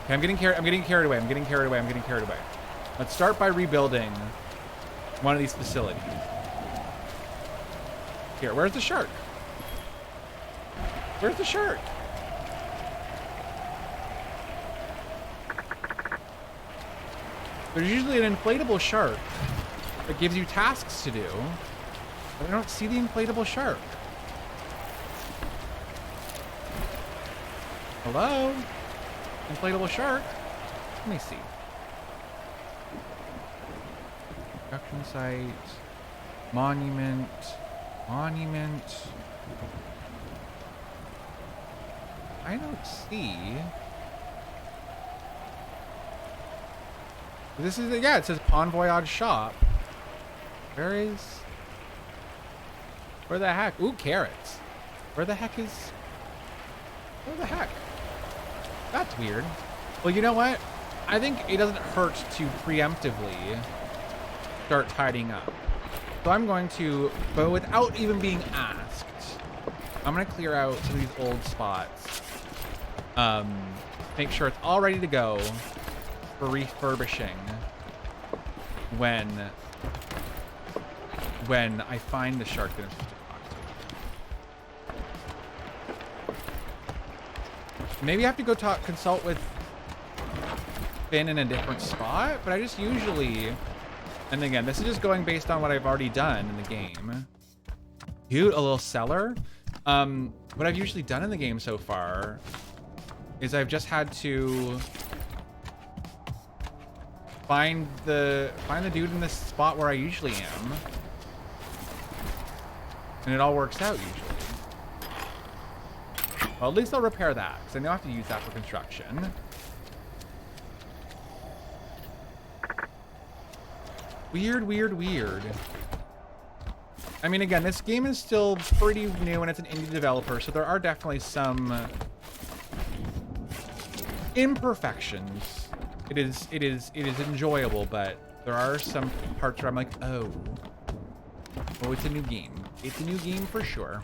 Okay, I'm getting carried away. Let's start by rebuilding one of these facilities. Here, where's the shark? Where's the shark? There's usually an inflatable shark that gives you tasks to do, but I don't see the inflatable shark. Hello? Inflatable shark? Let me see. Production site. Monument. I don't see. This is, yeah, it says Bon Voyage Shop. Where the heck? Ooh, carrots. Where the heck? That's weird. Well, you know what? I think it doesn't hurt to preemptively start tidying up. So I'm going to, but without even being asked, I'm going to clear out some of these old spots. Make sure it's all ready to go for refurbishing when I find the shark that I'm supposed to talk to. Maybe I have to go consult with Finn in a different spot, but I just usually, and again, this is just going based on what I've already done in the game. Cute, a little cellar. What I've usually done in the game so far is I've just had to find the dude in this spot where I usually am, and it all works out usually. Well, at least I'll repair that, because I know I have to use that for construction. Weird. I mean, again, this game is still pretty new and it's an indie developer, so there are definitely some imperfections. It is enjoyable, but there are some parts where I'm like, oh, it's a new game. It's a new game for sure.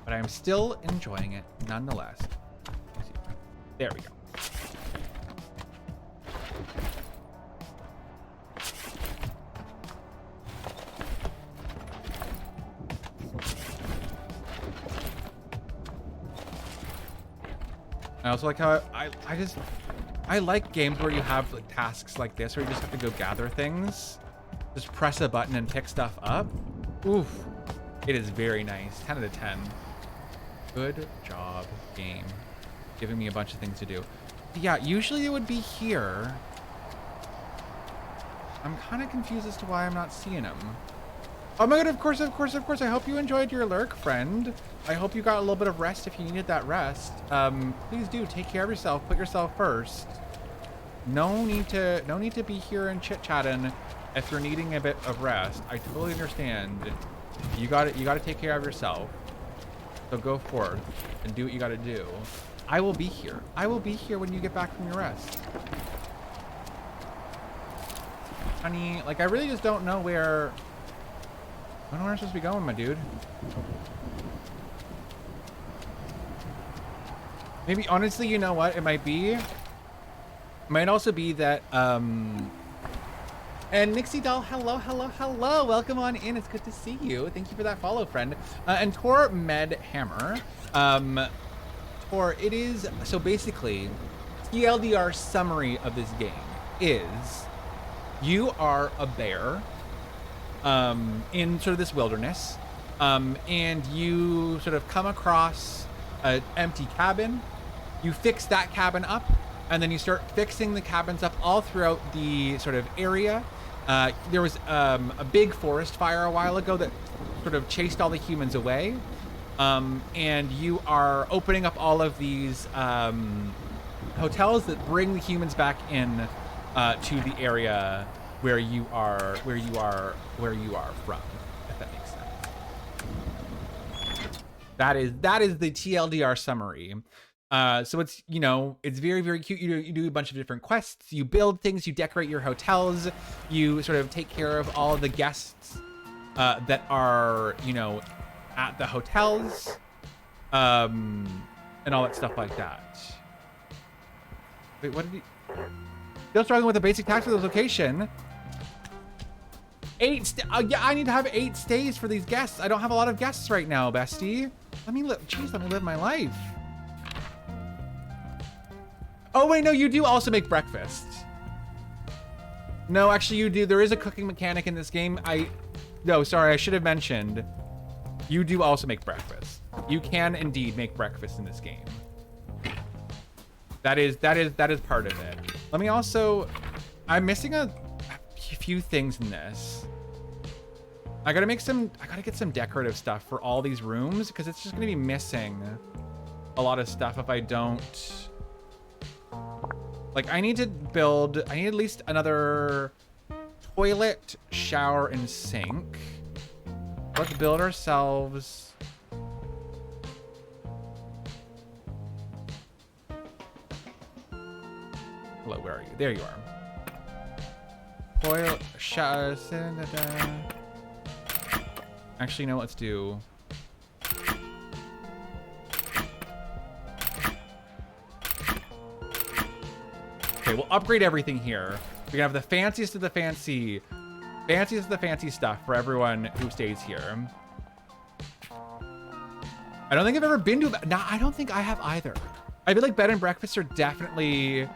But I am still enjoying it nonetheless. There we go. I also like how I like games where you have like tasks like this where you just have to go gather things. Just press a button and pick stuff up. Oof. It is very nice. 10 out of 10. Good job, game. Giving me a bunch of things to do. Yeah, usually it would be here. I'm kind of confused as to why I'm not seeing them. Oh my god, of course. I hope you enjoyed your lurk, friend. I hope you got a little bit of rest if you needed that rest. Please do take care of yourself. Put yourself first. No need to be here and chit-chatting if you're needing a bit of rest. I totally understand. You gotta take care of yourself. So go forth and do what you gotta do. I will be here. I will be here when you get back from your rest. Honey, like I really just don't know where... I don't know where I'm supposed to be going, my dude. Maybe, honestly, you know what? It might be... It might also be that, And Nixie Doll, hello, hello, hello. Welcome on in. It's good to see you. Thank you for that follow, friend. And Tor Med Hammer. Tor, it is, so basically, TLDR summary of this game is you are a bear in sort of this wilderness, and you sort of come across an empty cabin. You fix that cabin up, and then you start fixing the cabins up all throughout the sort of area. There was a big forest fire a while ago that sort of chased all the humans away. And you are opening up all of these hotels that bring the humans back in to the area where you are from, if that makes sense. That is the TLDR summary. So it's, you know, it's very, very cute. You do a bunch of different quests, you build things, you decorate your hotels, you sort of take care of all the guests that are, you know, at the hotels, and all that stuff like that. Wait, what did he? Still struggling with the basic task for the location. Yeah, I need to have 8 stays for these guests. I don't have a lot of guests right now, bestie. Let me live my life. Oh wait, no, you do also make breakfast. No, actually you do. There is a cooking mechanic in this game. No, sorry, I should have mentioned. You do also make breakfast. You can indeed make breakfast in this game. That is part of it. Let me also, I'm missing a few things in this. I gotta get some decorative stuff for all these rooms because it's just gonna be missing a lot of stuff if I don't. Like I need at least another toilet, shower, and sink. Let's build ourselves. Hello, where are you? There you are. Toilet, shower, actually, no, let's do. Okay, we'll upgrade everything here. We can have the fanciest of the fancy stuff for everyone who stays here. I don't think I've ever been to a, nah, I don't think I have either. I feel like bed and breakfasts are definitely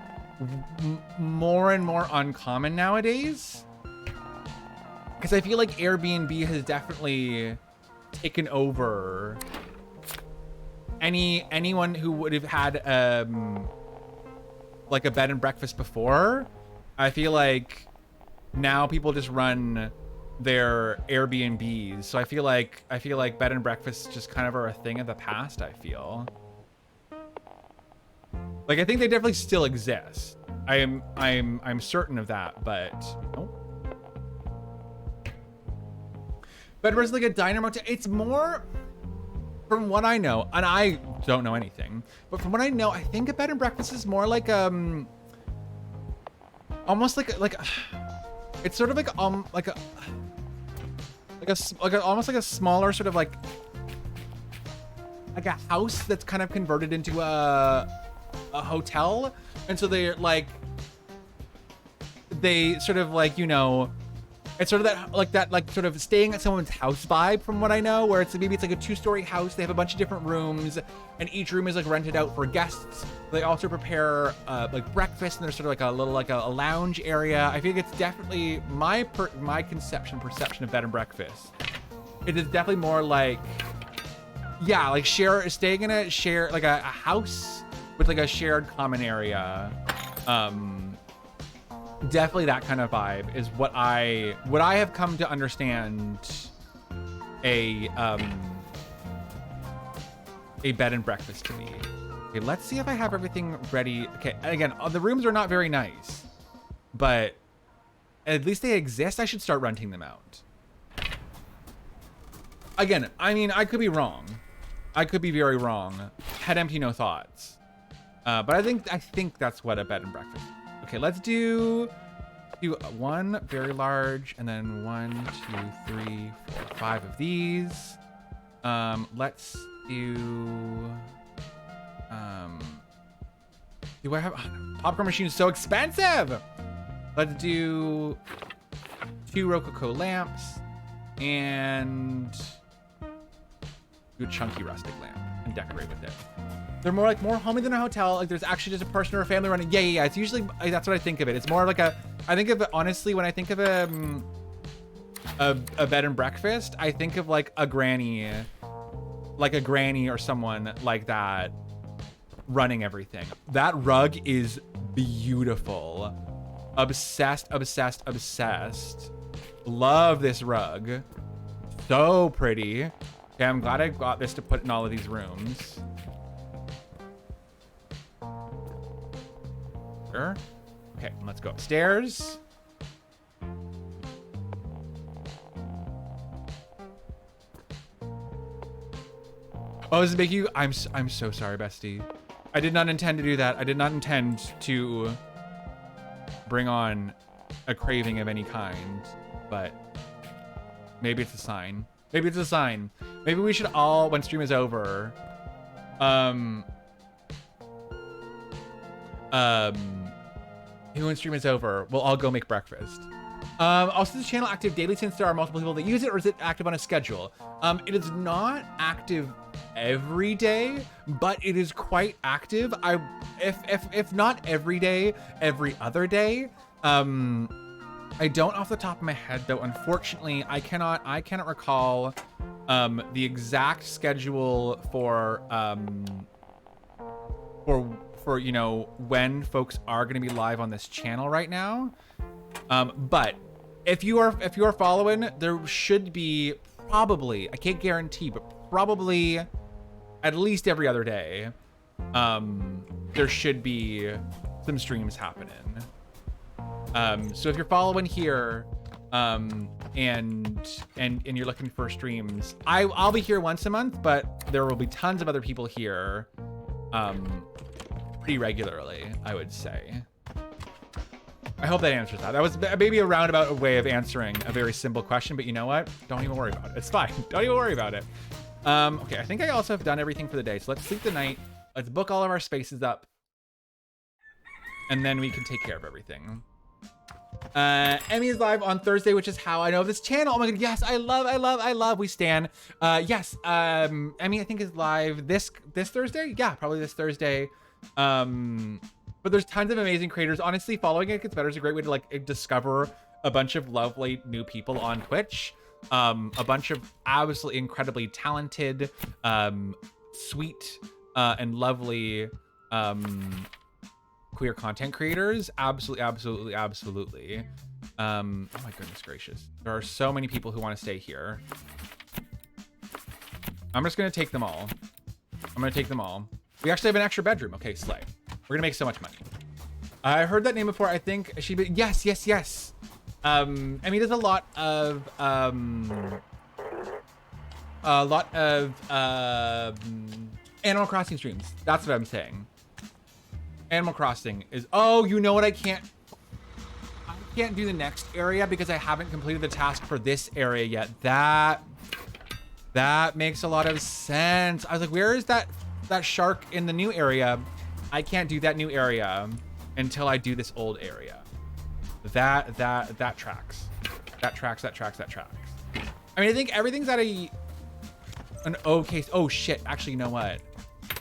more and more uncommon nowadays. Because I feel like Airbnb has definitely taken over anyone who would have had like a bed and breakfast before. I feel like now people just run their Airbnbs. So I feel like bed and breakfasts just kind of are a thing of the past, I feel. Like I think they definitely still exist. I'm certain of that, but oh. But it's like a diner motel. It's more, from what I know, and I don't know anything, but from what I know, I think a bed and breakfast is more like almost like it's sort of like almost like a smaller sort of like a house that's kind of converted into a hotel, and so they sort of like, you know, it's sort of that sort of staying at someone's house vibe, from what I know, where maybe it's like a 2-story house. They have a bunch of different rooms, and each room is like rented out for guests. They also prepare like breakfast, and there's sort of like a little a lounge area. I think it's definitely my perception of bed and breakfast. It is definitely more like, yeah, like staying in a house with like a shared common area. Definitely that kind of vibe is what I have come to understand a bed and breakfast to be. Okay, let's see if I have everything ready. Okay, again, the rooms are not very nice, but at least they exist. I should start renting them out. Again, I mean, I could be wrong. I could be very wrong. Head empty, no thoughts. But I think that's what a bed and breakfast. Okay, let's do one very large, and then 1, 2, 3, 4, 5 of these. Let's do I have popcorn machine is so expensive. Let's do 2 Rococo lamps, and do a chunky rustic lamp and decorate with it. They're more homey than a hotel. Like there's actually just a person or a family running. Yeah. It's usually, that's what I think of it. It's more like I think of it, honestly, when I think of a bed and breakfast, I think of like a granny or someone like that running everything. That rug is beautiful. Obsessed. Love this rug. So pretty. Okay, I'm glad I got this to put in all of these rooms. Sure. Okay, let's go upstairs. Oh, does it make you? I'm so sorry, bestie. I did not intend to do that. I did not intend to bring on a craving of any kind, but maybe it's a sign. Maybe it's a sign. Maybe we should all, when stream is over, maybe when stream is over, we'll all go make breakfast. Also, is the channel active daily since there are multiple people that use it, or is it active on a schedule? It is not active every day, but it is quite active. If not every day, every other day. I don't off the top of my head though. Unfortunately, I cannot recall the exact schedule for you know, when folks are going to be live on this channel right now. But if you are following, there should be probably, I can't guarantee, but probably at least every other day, there should be some streams happening. So if you're following here, and you're looking for streams, I'll be here once a month, but there will be tons of other people here, pretty regularly, I would say. I hope that answers that. That was maybe a roundabout way of answering a very simple question, but you know what? Don't even worry about it. It's fine. Don't even worry about it. Okay, I think I also have done everything for the day. So let's sleep the night. Let's book all of our spaces up. And then we can take care of everything. Emmy is live on Thursday, which is how I know this channel. Oh my god, yes, I love, we stan. Yes, Emmy I think is live this Thursday. Yeah, probably this Thursday. But there's tons of amazing creators. Honestly, following It Gets Better is a great way to like discover a bunch of lovely new people on Twitch. A bunch of absolutely incredibly talented, sweet, and lovely queer content creators. Absolutely. Oh my goodness gracious. There are so many people who want to stay here. I'm just going to take them all. We actually have an extra bedroom. Okay, slay. We're going to make so much money. I heard that name before. I think she... Yes. I mean, there's a lot of Animal Crossing streams. That's what I'm saying. Animal Crossing is... Oh, you know what? I can't do the next area because I haven't completed the task for this area yet. That makes a lot of sense. I was like, where is that shark in the new area? I can't do that new area until I do this old area. That tracks. That tracks. I mean, I think everything's at an okay. Oh shit! Actually, you know what?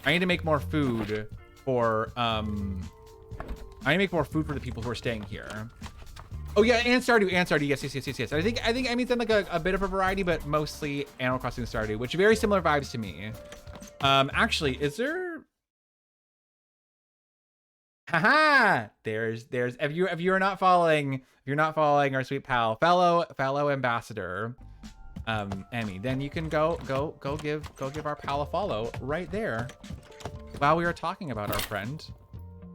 I need to make more food for I need to make more food for the people who are staying here. Oh yeah, and Stardew. Yes. I think Emmy's done like a bit of a variety, but mostly Animal Crossing and Stardew, which are very similar vibes to me. Actually, is there? Haha! There's if you're not following our sweet pal, fellow ambassador, Emmy, then you can go give our pal a follow right there. While we are talking about our friend,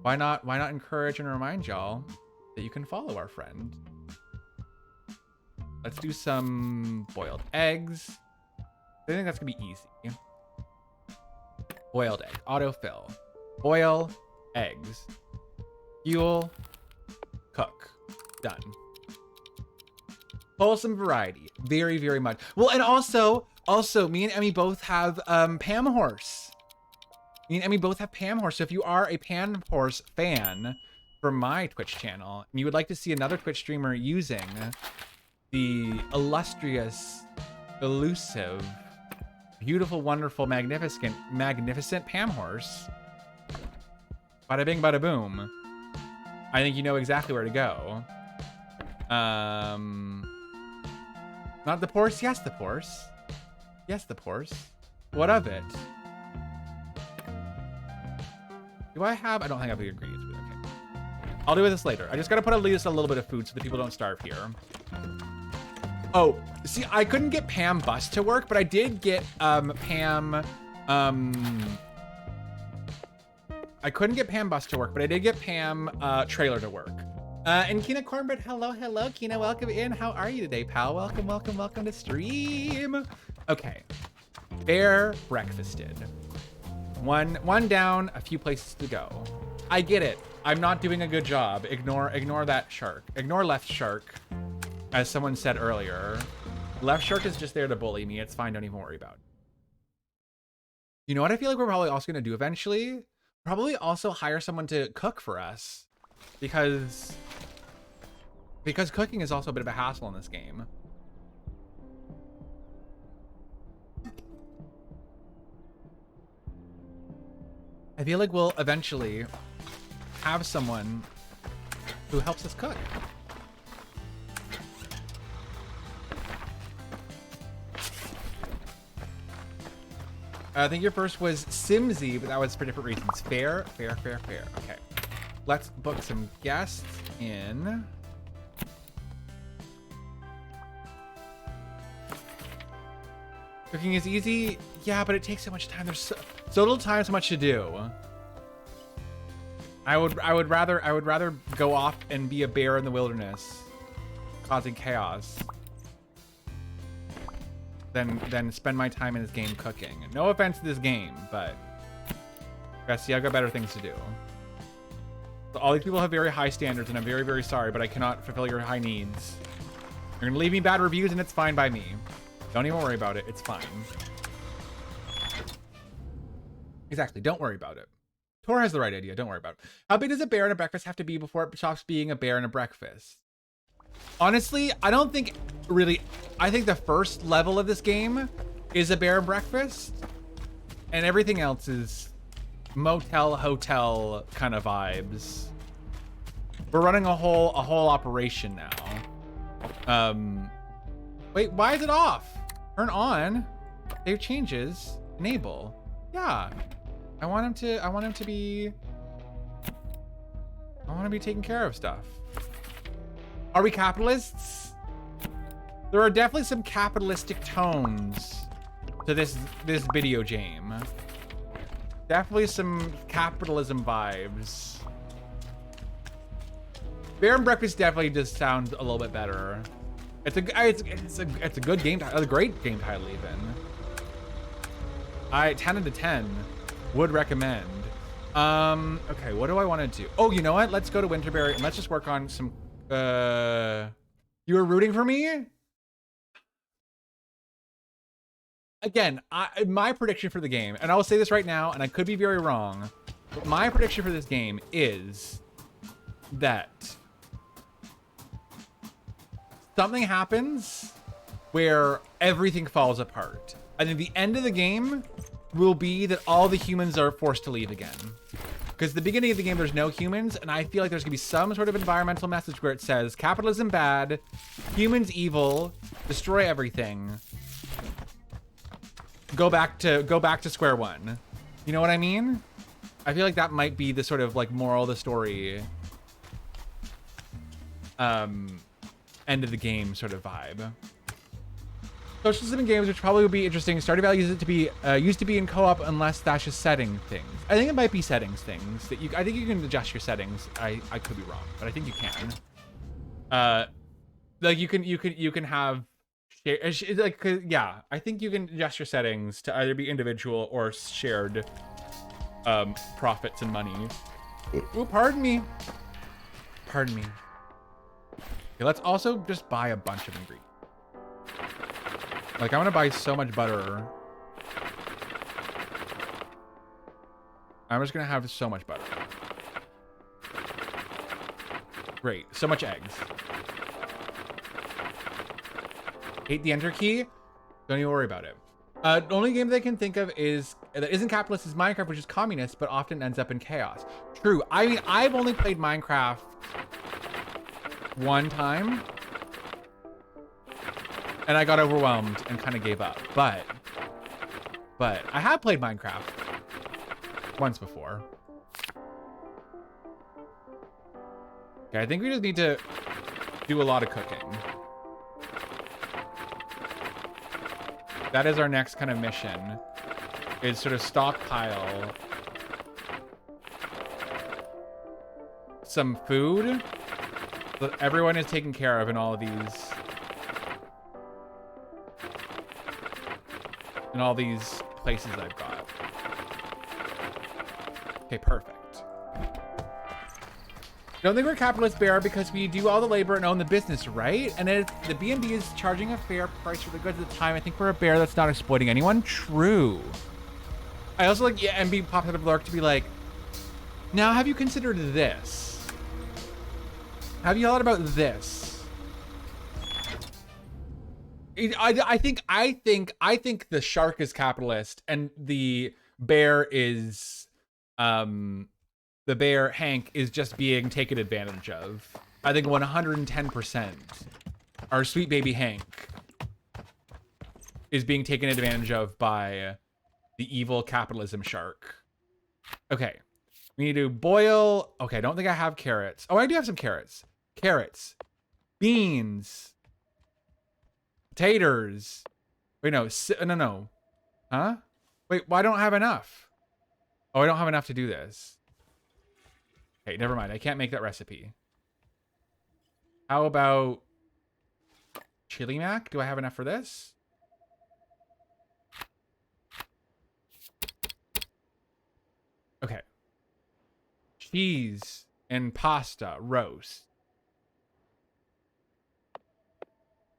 why not encourage and remind y'all that you can follow our friend. Let's do some boiled eggs. I think that's gonna be easy. Boiled egg, autofill, boil eggs, fuel, cook, done. Wholesome variety, very much. Well, and also me and Emmy both have Pam Horse. So if you are a Pam Horse fan from my Twitch channel and you would like to see another Twitch streamer using the illustrious, elusive, beautiful, wonderful, magnificent Pam horse. Bada bing, bada boom. I think you know exactly where to go. Not the Porse? Yes, the Porse. Yes, the Porse. What of it? Do I have? I don't think I have the ingredients, but okay. I'll do this later. I just gotta put at least a little bit of food so that people don't starve here. Oh, see, I couldn't get Pam bus to work, but I did get Pam. I couldn't get Pam bus to work, but I did get Pam trailer to work. And Kina Cornbread, hello, Kina, welcome in. How are you today, pal? Welcome to stream. Okay, bear breakfasted. One down, a few places to go. I get it. I'm not doing a good job. Ignore that shark. Ignore left shark, as someone said earlier. Left shark is just there to bully me. It's fine. Don't even worry about it. You know what I feel like we're probably also going to do eventually? Probably also hire someone to cook for us, because cooking is also a bit of a hassle in this game. I feel like we'll eventually have someone who helps us cook. I think your first was Simsy, but that was for different reasons. Fair. Okay. Let's book some guests in. Cooking is easy. Yeah, but it takes so much time. There's so little time, so much to do. I would rather go off and be a bear in the wilderness, causing chaos, than spend my time in this game cooking. No offense to this game, but see, I've got better things to do. So all these people have very high standards, and I'm very, very sorry, but I cannot fulfill your high needs. You're gonna leave me bad reviews, and it's fine by me. Don't even worry about it. It's fine. Exactly. Don't worry about it. Tor has the right idea. Don't worry about it. How big does a bear and a breakfast have to be before it stops being a bear and a breakfast? Honestly, I don't think really. I think the first level of this game is a bear and breakfast, and everything else is motel, hotel kind of vibes. We're running a whole operation now. Wait, why is it off? Turn on. Save changes. Enable. Yeah. I want him to be taking care of stuff. Are we capitalists? There are definitely some capitalistic tones to this video game. Definitely some capitalism vibes. Bear and breakfast definitely does sound a little bit better. It's a good game title, a great game title even. 10 out of 10 would recommend. Okay, what do I want to do? Oh, you know what? Let's go to Winterberry and let's just work on some. You were rooting for me? Again, my prediction for the game, and I will say this right now, and I could be very wrong, but my prediction for this game is that something happens where everything falls apart. I think the end of the game will be that all the humans are forced to leave again. Because the beginning of the game, there's no humans, and I feel like there's gonna be some sort of environmental message where it says capitalism bad, humans evil, destroy everything, go back to square one. You know what I mean? I feel like that might be the sort of like moral of the story, end of the game sort of vibe. Socialism in games, which probably would be interesting. Stardew Valley used to be in co-op unless that's just setting things. I think it might be settings things that I think you can adjust your settings. I could be wrong, but I think you can. Like you can have yeah. I think you can adjust your settings to either be individual or shared profits and money. Ooh, pardon me. Pardon me. Okay, let's also just buy a bunch of ingredients. Like, I want to buy so much butter. I'm just going to have so much butter. Great. So much eggs. Hate the enter key. Don't even worry about it. The only game that I can think of is that isn't capitalist is Minecraft, which is communist, but often ends up in chaos. True. I mean, I've only played Minecraft one time, and I got overwhelmed and kind of gave up. But I have played Minecraft once before. Okay, I think we just need to do a lot of cooking. That is our next kind of mission, is sort of stockpile some food that everyone is taken care of in all of these places I've got. Okay, perfect. Don't think we're capitalist, Bear, because we do all the labor and own the business, right? And then the B&B is charging a fair price for the goods at the time. I think we're a bear that's not exploiting anyone. True. I also like, yeah, MB popped out of Lark to be like, now have you considered this? Have you thought about this? I think the shark is capitalist and the bear is, the bear, Hank, is just being taken advantage of. I think 110%. Our sweet baby Hank is being taken advantage of by the evil capitalism shark. Okay. We need to boil. Okay, I don't think I have carrots. Oh, I do have some carrots. Carrots. Beans. Taters. Wait, no. No. Huh? Wait, why don't I have enough? Oh, I don't have enough to do this. Okay, never mind. I can't make that recipe. How about chili mac? Do I have enough for this? Okay. Cheese and pasta roast.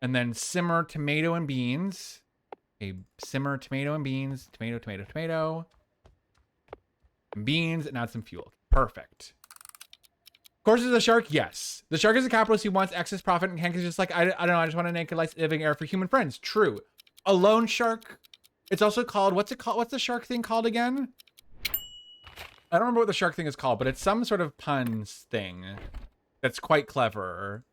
And then simmer tomato and beans. Okay, simmer tomato and beans. Tomato, tomato, tomato. And beans and add some fuel. Perfect. Of course, is a shark. Yes, the shark is a capitalist who wants excess profit, and Hank is just like, I don't know. I just want to make a nice living air for human friends. True. A loan shark. It's also called, what's it called? What's the shark thing called again? I don't remember what the shark thing is called, but it's some sort of puns thing that's quite clever.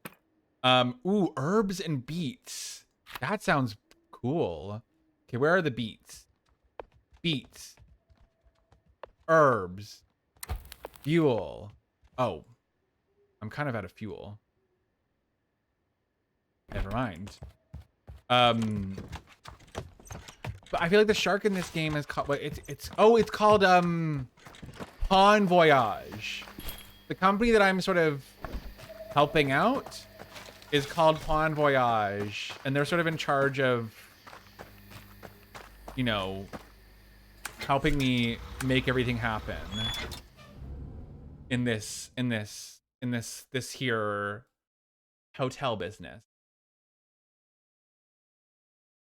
Ooh, herbs and beets. That sounds cool. Okay, where are the beets? Beets. Herbs. Fuel. Oh. I'm kind of out of fuel. Never mind. But I feel like the shark in this game is called, it's called Pawn Voyage. The company that I'm sort of helping out is called Pawn Voyage, and they're sort of in charge of, you know, helping me make everything happen in this here hotel business.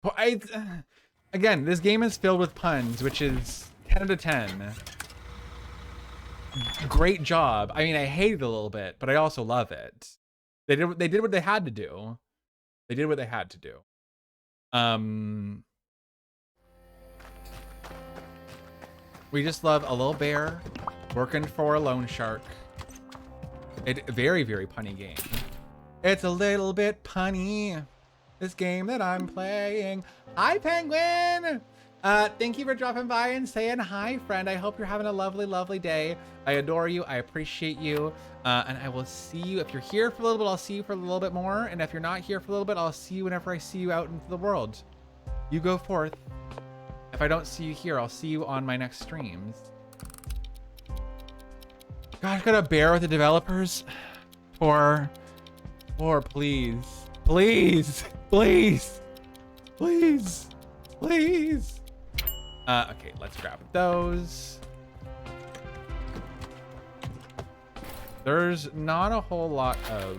Well, again, this game is filled with puns, which is 10 out of 10. Great job. I mean, I hate it a little bit, but I also love it. They did what they had to do. They did what they had to do. We just love a little bear working for a loan shark. Very, very punny game. It's a little bit punny, this game that I'm playing. Hi, Penguin! Thank you for dropping by and saying hi, friend. I hope you're having a lovely, lovely day. I adore you. I appreciate you. And I will see you. If you're here for a little bit, I'll see you for a little bit more. And if you're not here for a little bit, I'll see you whenever I see you out into the world. You go forth. If I don't see you here, I'll see you on my next streams. God, I've got a bear with the developers. Or please. Please. Please. Please. Please. Okay, let's grab those. There's not a whole lot of...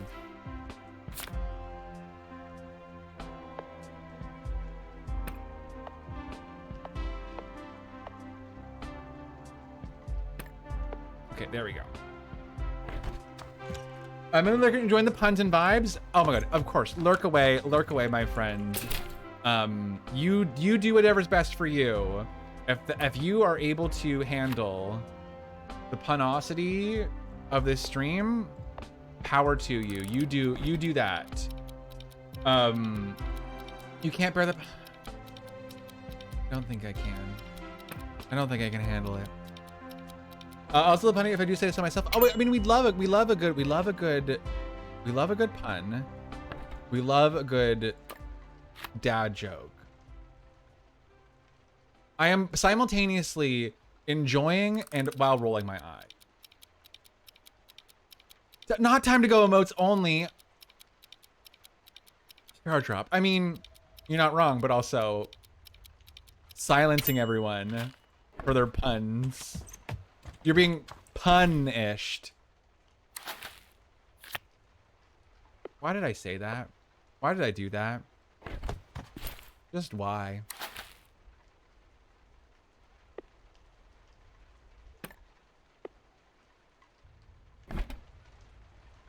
Okay, there we go. I'm enjoying the puns and vibes. Oh my god, of course. Lurk away, my friend. You do whatever's best for you. If you are able to handle the punosity of this stream, power to you. You do that. You can't bear the. I don't think I can. I don't think I can handle it. Also, the punny, if I do say so myself. Oh, I mean, we love a good pun. We love a good dad joke. I am simultaneously enjoying and while rolling my eye. Not time to go emotes only. Hard drop. I mean, you're not wrong, but also silencing everyone for their puns. You're being punished. Why did I say that? Why did I do that? Just why?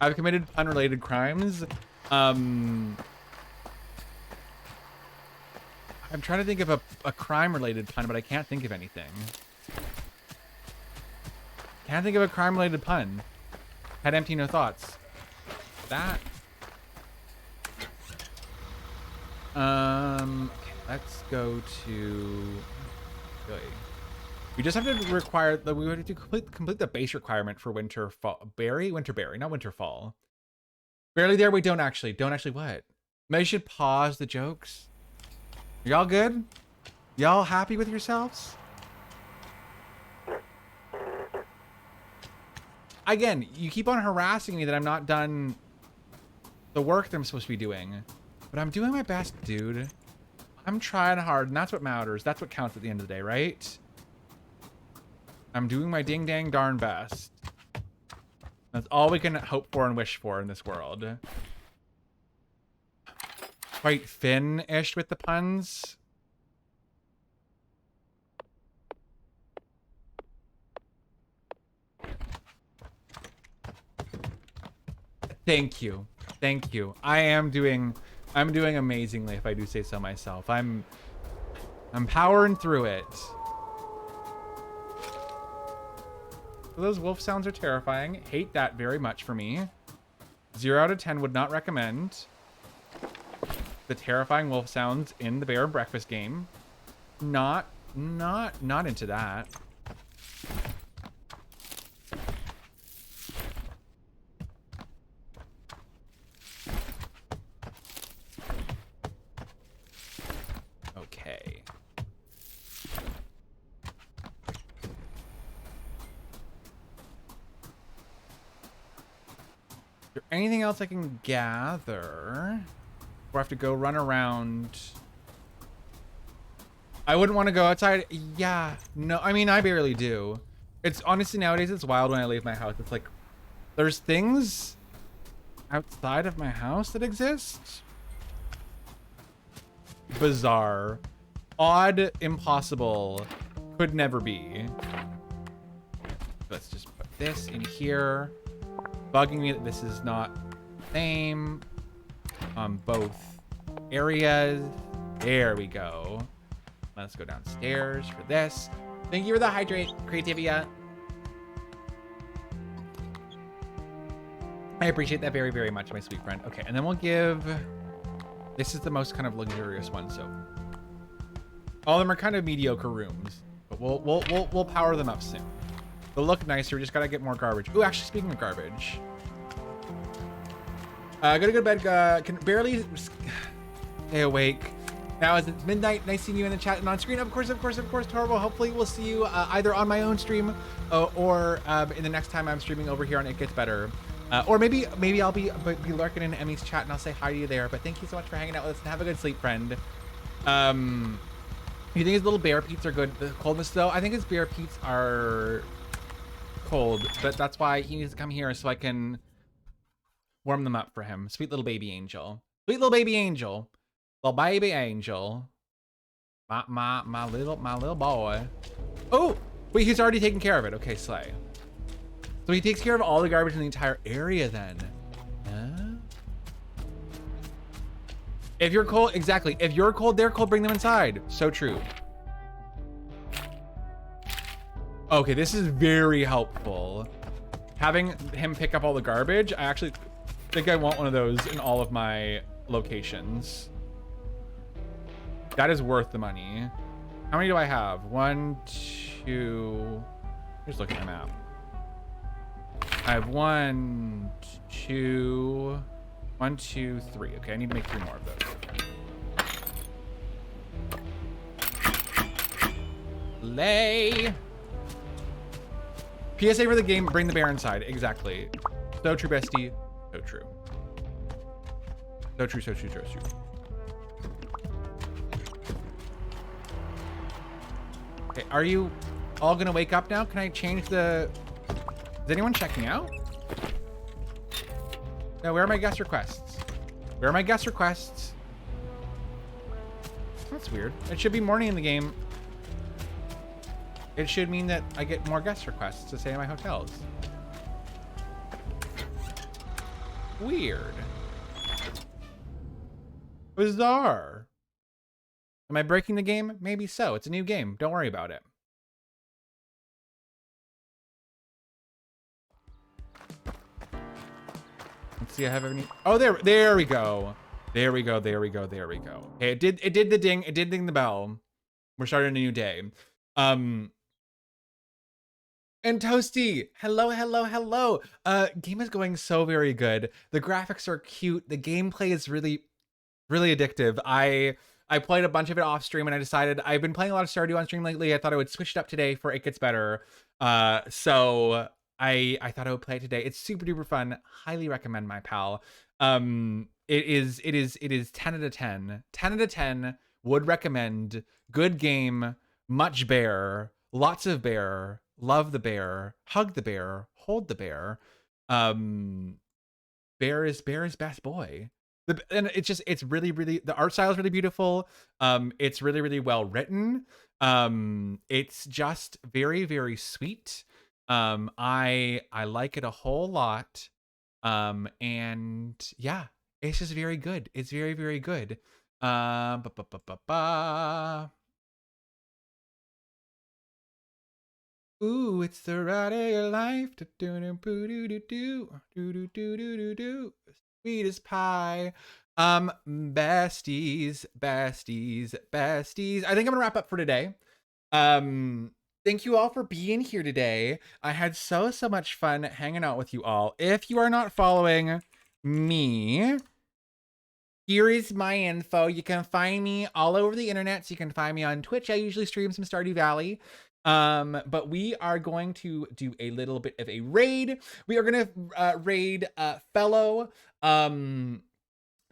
I've committed unrelated crimes. I'm trying to think of a crime-related pun, but I can't think of anything. Can't think of a crime-related pun. Head empty, no thoughts. That. Okay, let's go to. Really. We just have to require that we have to complete the base requirement for winter berry, not winter fall. Barely there. We don't actually what? Maybe you should pause the jokes. Y'all good? Y'all happy with yourselves? Again, you keep on harassing me that I'm not done the work that I'm supposed to be doing. But I'm doing my best, dude. I'm trying hard, and that's what matters. That's what counts at the end of the day, right? I'm doing my ding dang darn best. That's all we can hope for and wish for in this world. Quite Finn-ish with the puns. Thank you. Thank you. I'm doing amazingly, if I do say so myself. I'm powering through it. Those wolf sounds are terrifying. Hate that very much for me. 0 out of 10 would not recommend the terrifying wolf sounds in the bear and breakfast game. Not into that. Okay. Is there anything else I can gather? Or I have to go run around? I wouldn't want to go outside. Yeah, no, I mean, I barely do. It's honestly, nowadays, it's wild when I leave my house. It's like, there's things outside of my house that exist. Bizarre. Odd, impossible, could never be. Let's just put this in here. Bugging me that this is not the same on both areas. There we go. Let's go downstairs for this. Thank you for the hydrate, Creativia. I appreciate that very, very much, my sweet friend. Okay, and then we'll give... This is the most kind of luxurious one, so... All of them are kind of mediocre rooms, but we'll power them up soon. They'll look nicer, we just gotta get more garbage. Ooh, actually, speaking of garbage... Gotta go to bed, can barely stay awake. Now as it's midnight, nice seeing you in the chat and on screen. Of course, Torvo. Hopefully we'll see you either on my own stream or in the next time I'm streaming over here on It Gets Better. Or maybe I'll be lurking in Emmy's chat and I'll say hi to you there. But thank you so much for hanging out with us and have a good sleep, friend. You think his little bear peats are good? The coldness though, I think his bear peats are cold, but that's why he needs to come here so I can warm them up for him. Sweet little baby angel. Sweet little baby angel. Little baby angel. My little boy. Oh, wait, he's already taken care of it. Okay, slay. So he takes care of all the garbage in the entire area then. If you're cold, exactly. If you're cold, they're cold, bring them inside. So true. Okay, this is very helpful. Having him pick up all the garbage, I actually think I want one of those in all of my locations. That is worth the money. How many do I have? 1, 2... Just looking at my map. I have 1, 2... 1, 2, 3. Okay, I need to make 3 more of those. Lay. PSA for the game, bring the bear inside. Exactly. So true, bestie. So true. So true, so true, so true. Okay, are you all gonna wake up now? Can I change the... Is anyone checking out? No, where are my guest requests? Where are my guest requests? That's weird. It should be morning in the game. It should mean that I get more guest requests to stay in my hotels. Weird. Bizarre. Am I breaking the game? Maybe so. It's a new game. Don't worry about it. Let's see. I have any. Oh, there we go. There we go. There we go. There we go. Okay, it did the ding. It did ding the bell. We're starting a new day. And Toasty, hello, hello, hello. Game is going so very good. The graphics are cute. The gameplay is really, really addictive. I played a bunch of it off stream and I decided I've been playing a lot of Stardew on stream lately. I thought I would switch it up today for It Gets Better. So I thought I would play it today. It's super duper fun. Highly recommend, my pal. It is 10 out of 10. 10 out of 10. Would recommend. Good game. Much bear. Lots of bear. Love the bear. Hug the bear. Hold the bear. Bear is best boy. And it's really, really, the art style is really beautiful. It's really, really well written. It's just very, very sweet. I like it a whole lot. And yeah, it's just very good. It's very, very good. Ooh, it's the ride of your life. Sweet as pie. Besties. I think I'm gonna wrap up for today. Thank you all for being here today. I had so much fun hanging out with you all. If you are not following me, here is my info. You can find me all over the internet. So you can find me on Twitch. I usually stream some Stardew Valley. But we are going to do a little bit of a raid. We are going to raid fellow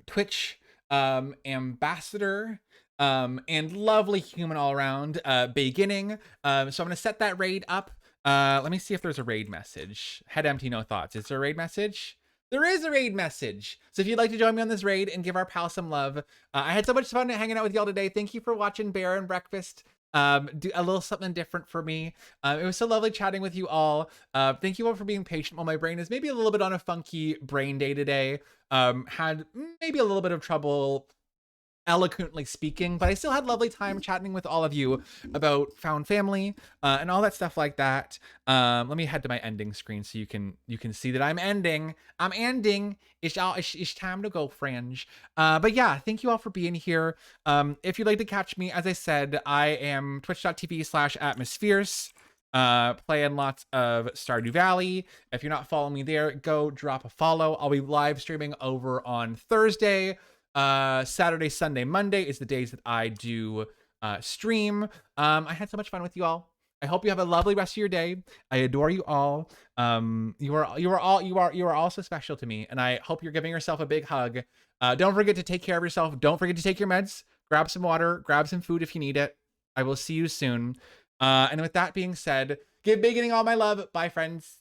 Twitch ambassador and lovely human all around, beginning. So I'm going to set that raid up. Let me see if there's a raid message. Head empty, no thoughts. Is there a raid message? There is a raid message. So if you'd like to join me on this raid and give our pal some love, I had so much fun hanging out with y'all today. Thank you for watching Bear and Breakfast. Do a little something different for me. It was so lovely chatting with you all. Thank you all for being patient while my brain is maybe a little bit on a funky brain day today. Had maybe a little bit of trouble eloquently speaking, but I still had lovely time chatting with all of you about found family and all that stuff like that. Let me head to my ending screen so you can see that I'm ending. It's time to go, fringe. But yeah, thank you all for being here. If you'd like to catch me, as I said, I am twitch.tv/atmospheres. Playing lots of Stardew Valley. If you're not following me there, go drop a follow. I'll be live streaming over on Thursday. Saturday, Sunday, Monday is the days that I do stream. I had so much fun with you all. I hope you have a lovely rest of your day. I adore you all. You are all so special to me, and I hope you're giving yourself a big hug. Don't forget to take care of yourself. Don't forget to take your meds. Grab some water. Grab some food if you need it. I will see you soon. And with that being said, give Beginning all my love. Bye, friends.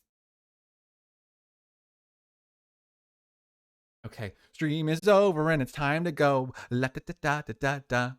Okay, stream is over and it's time to go. La da da da da da da.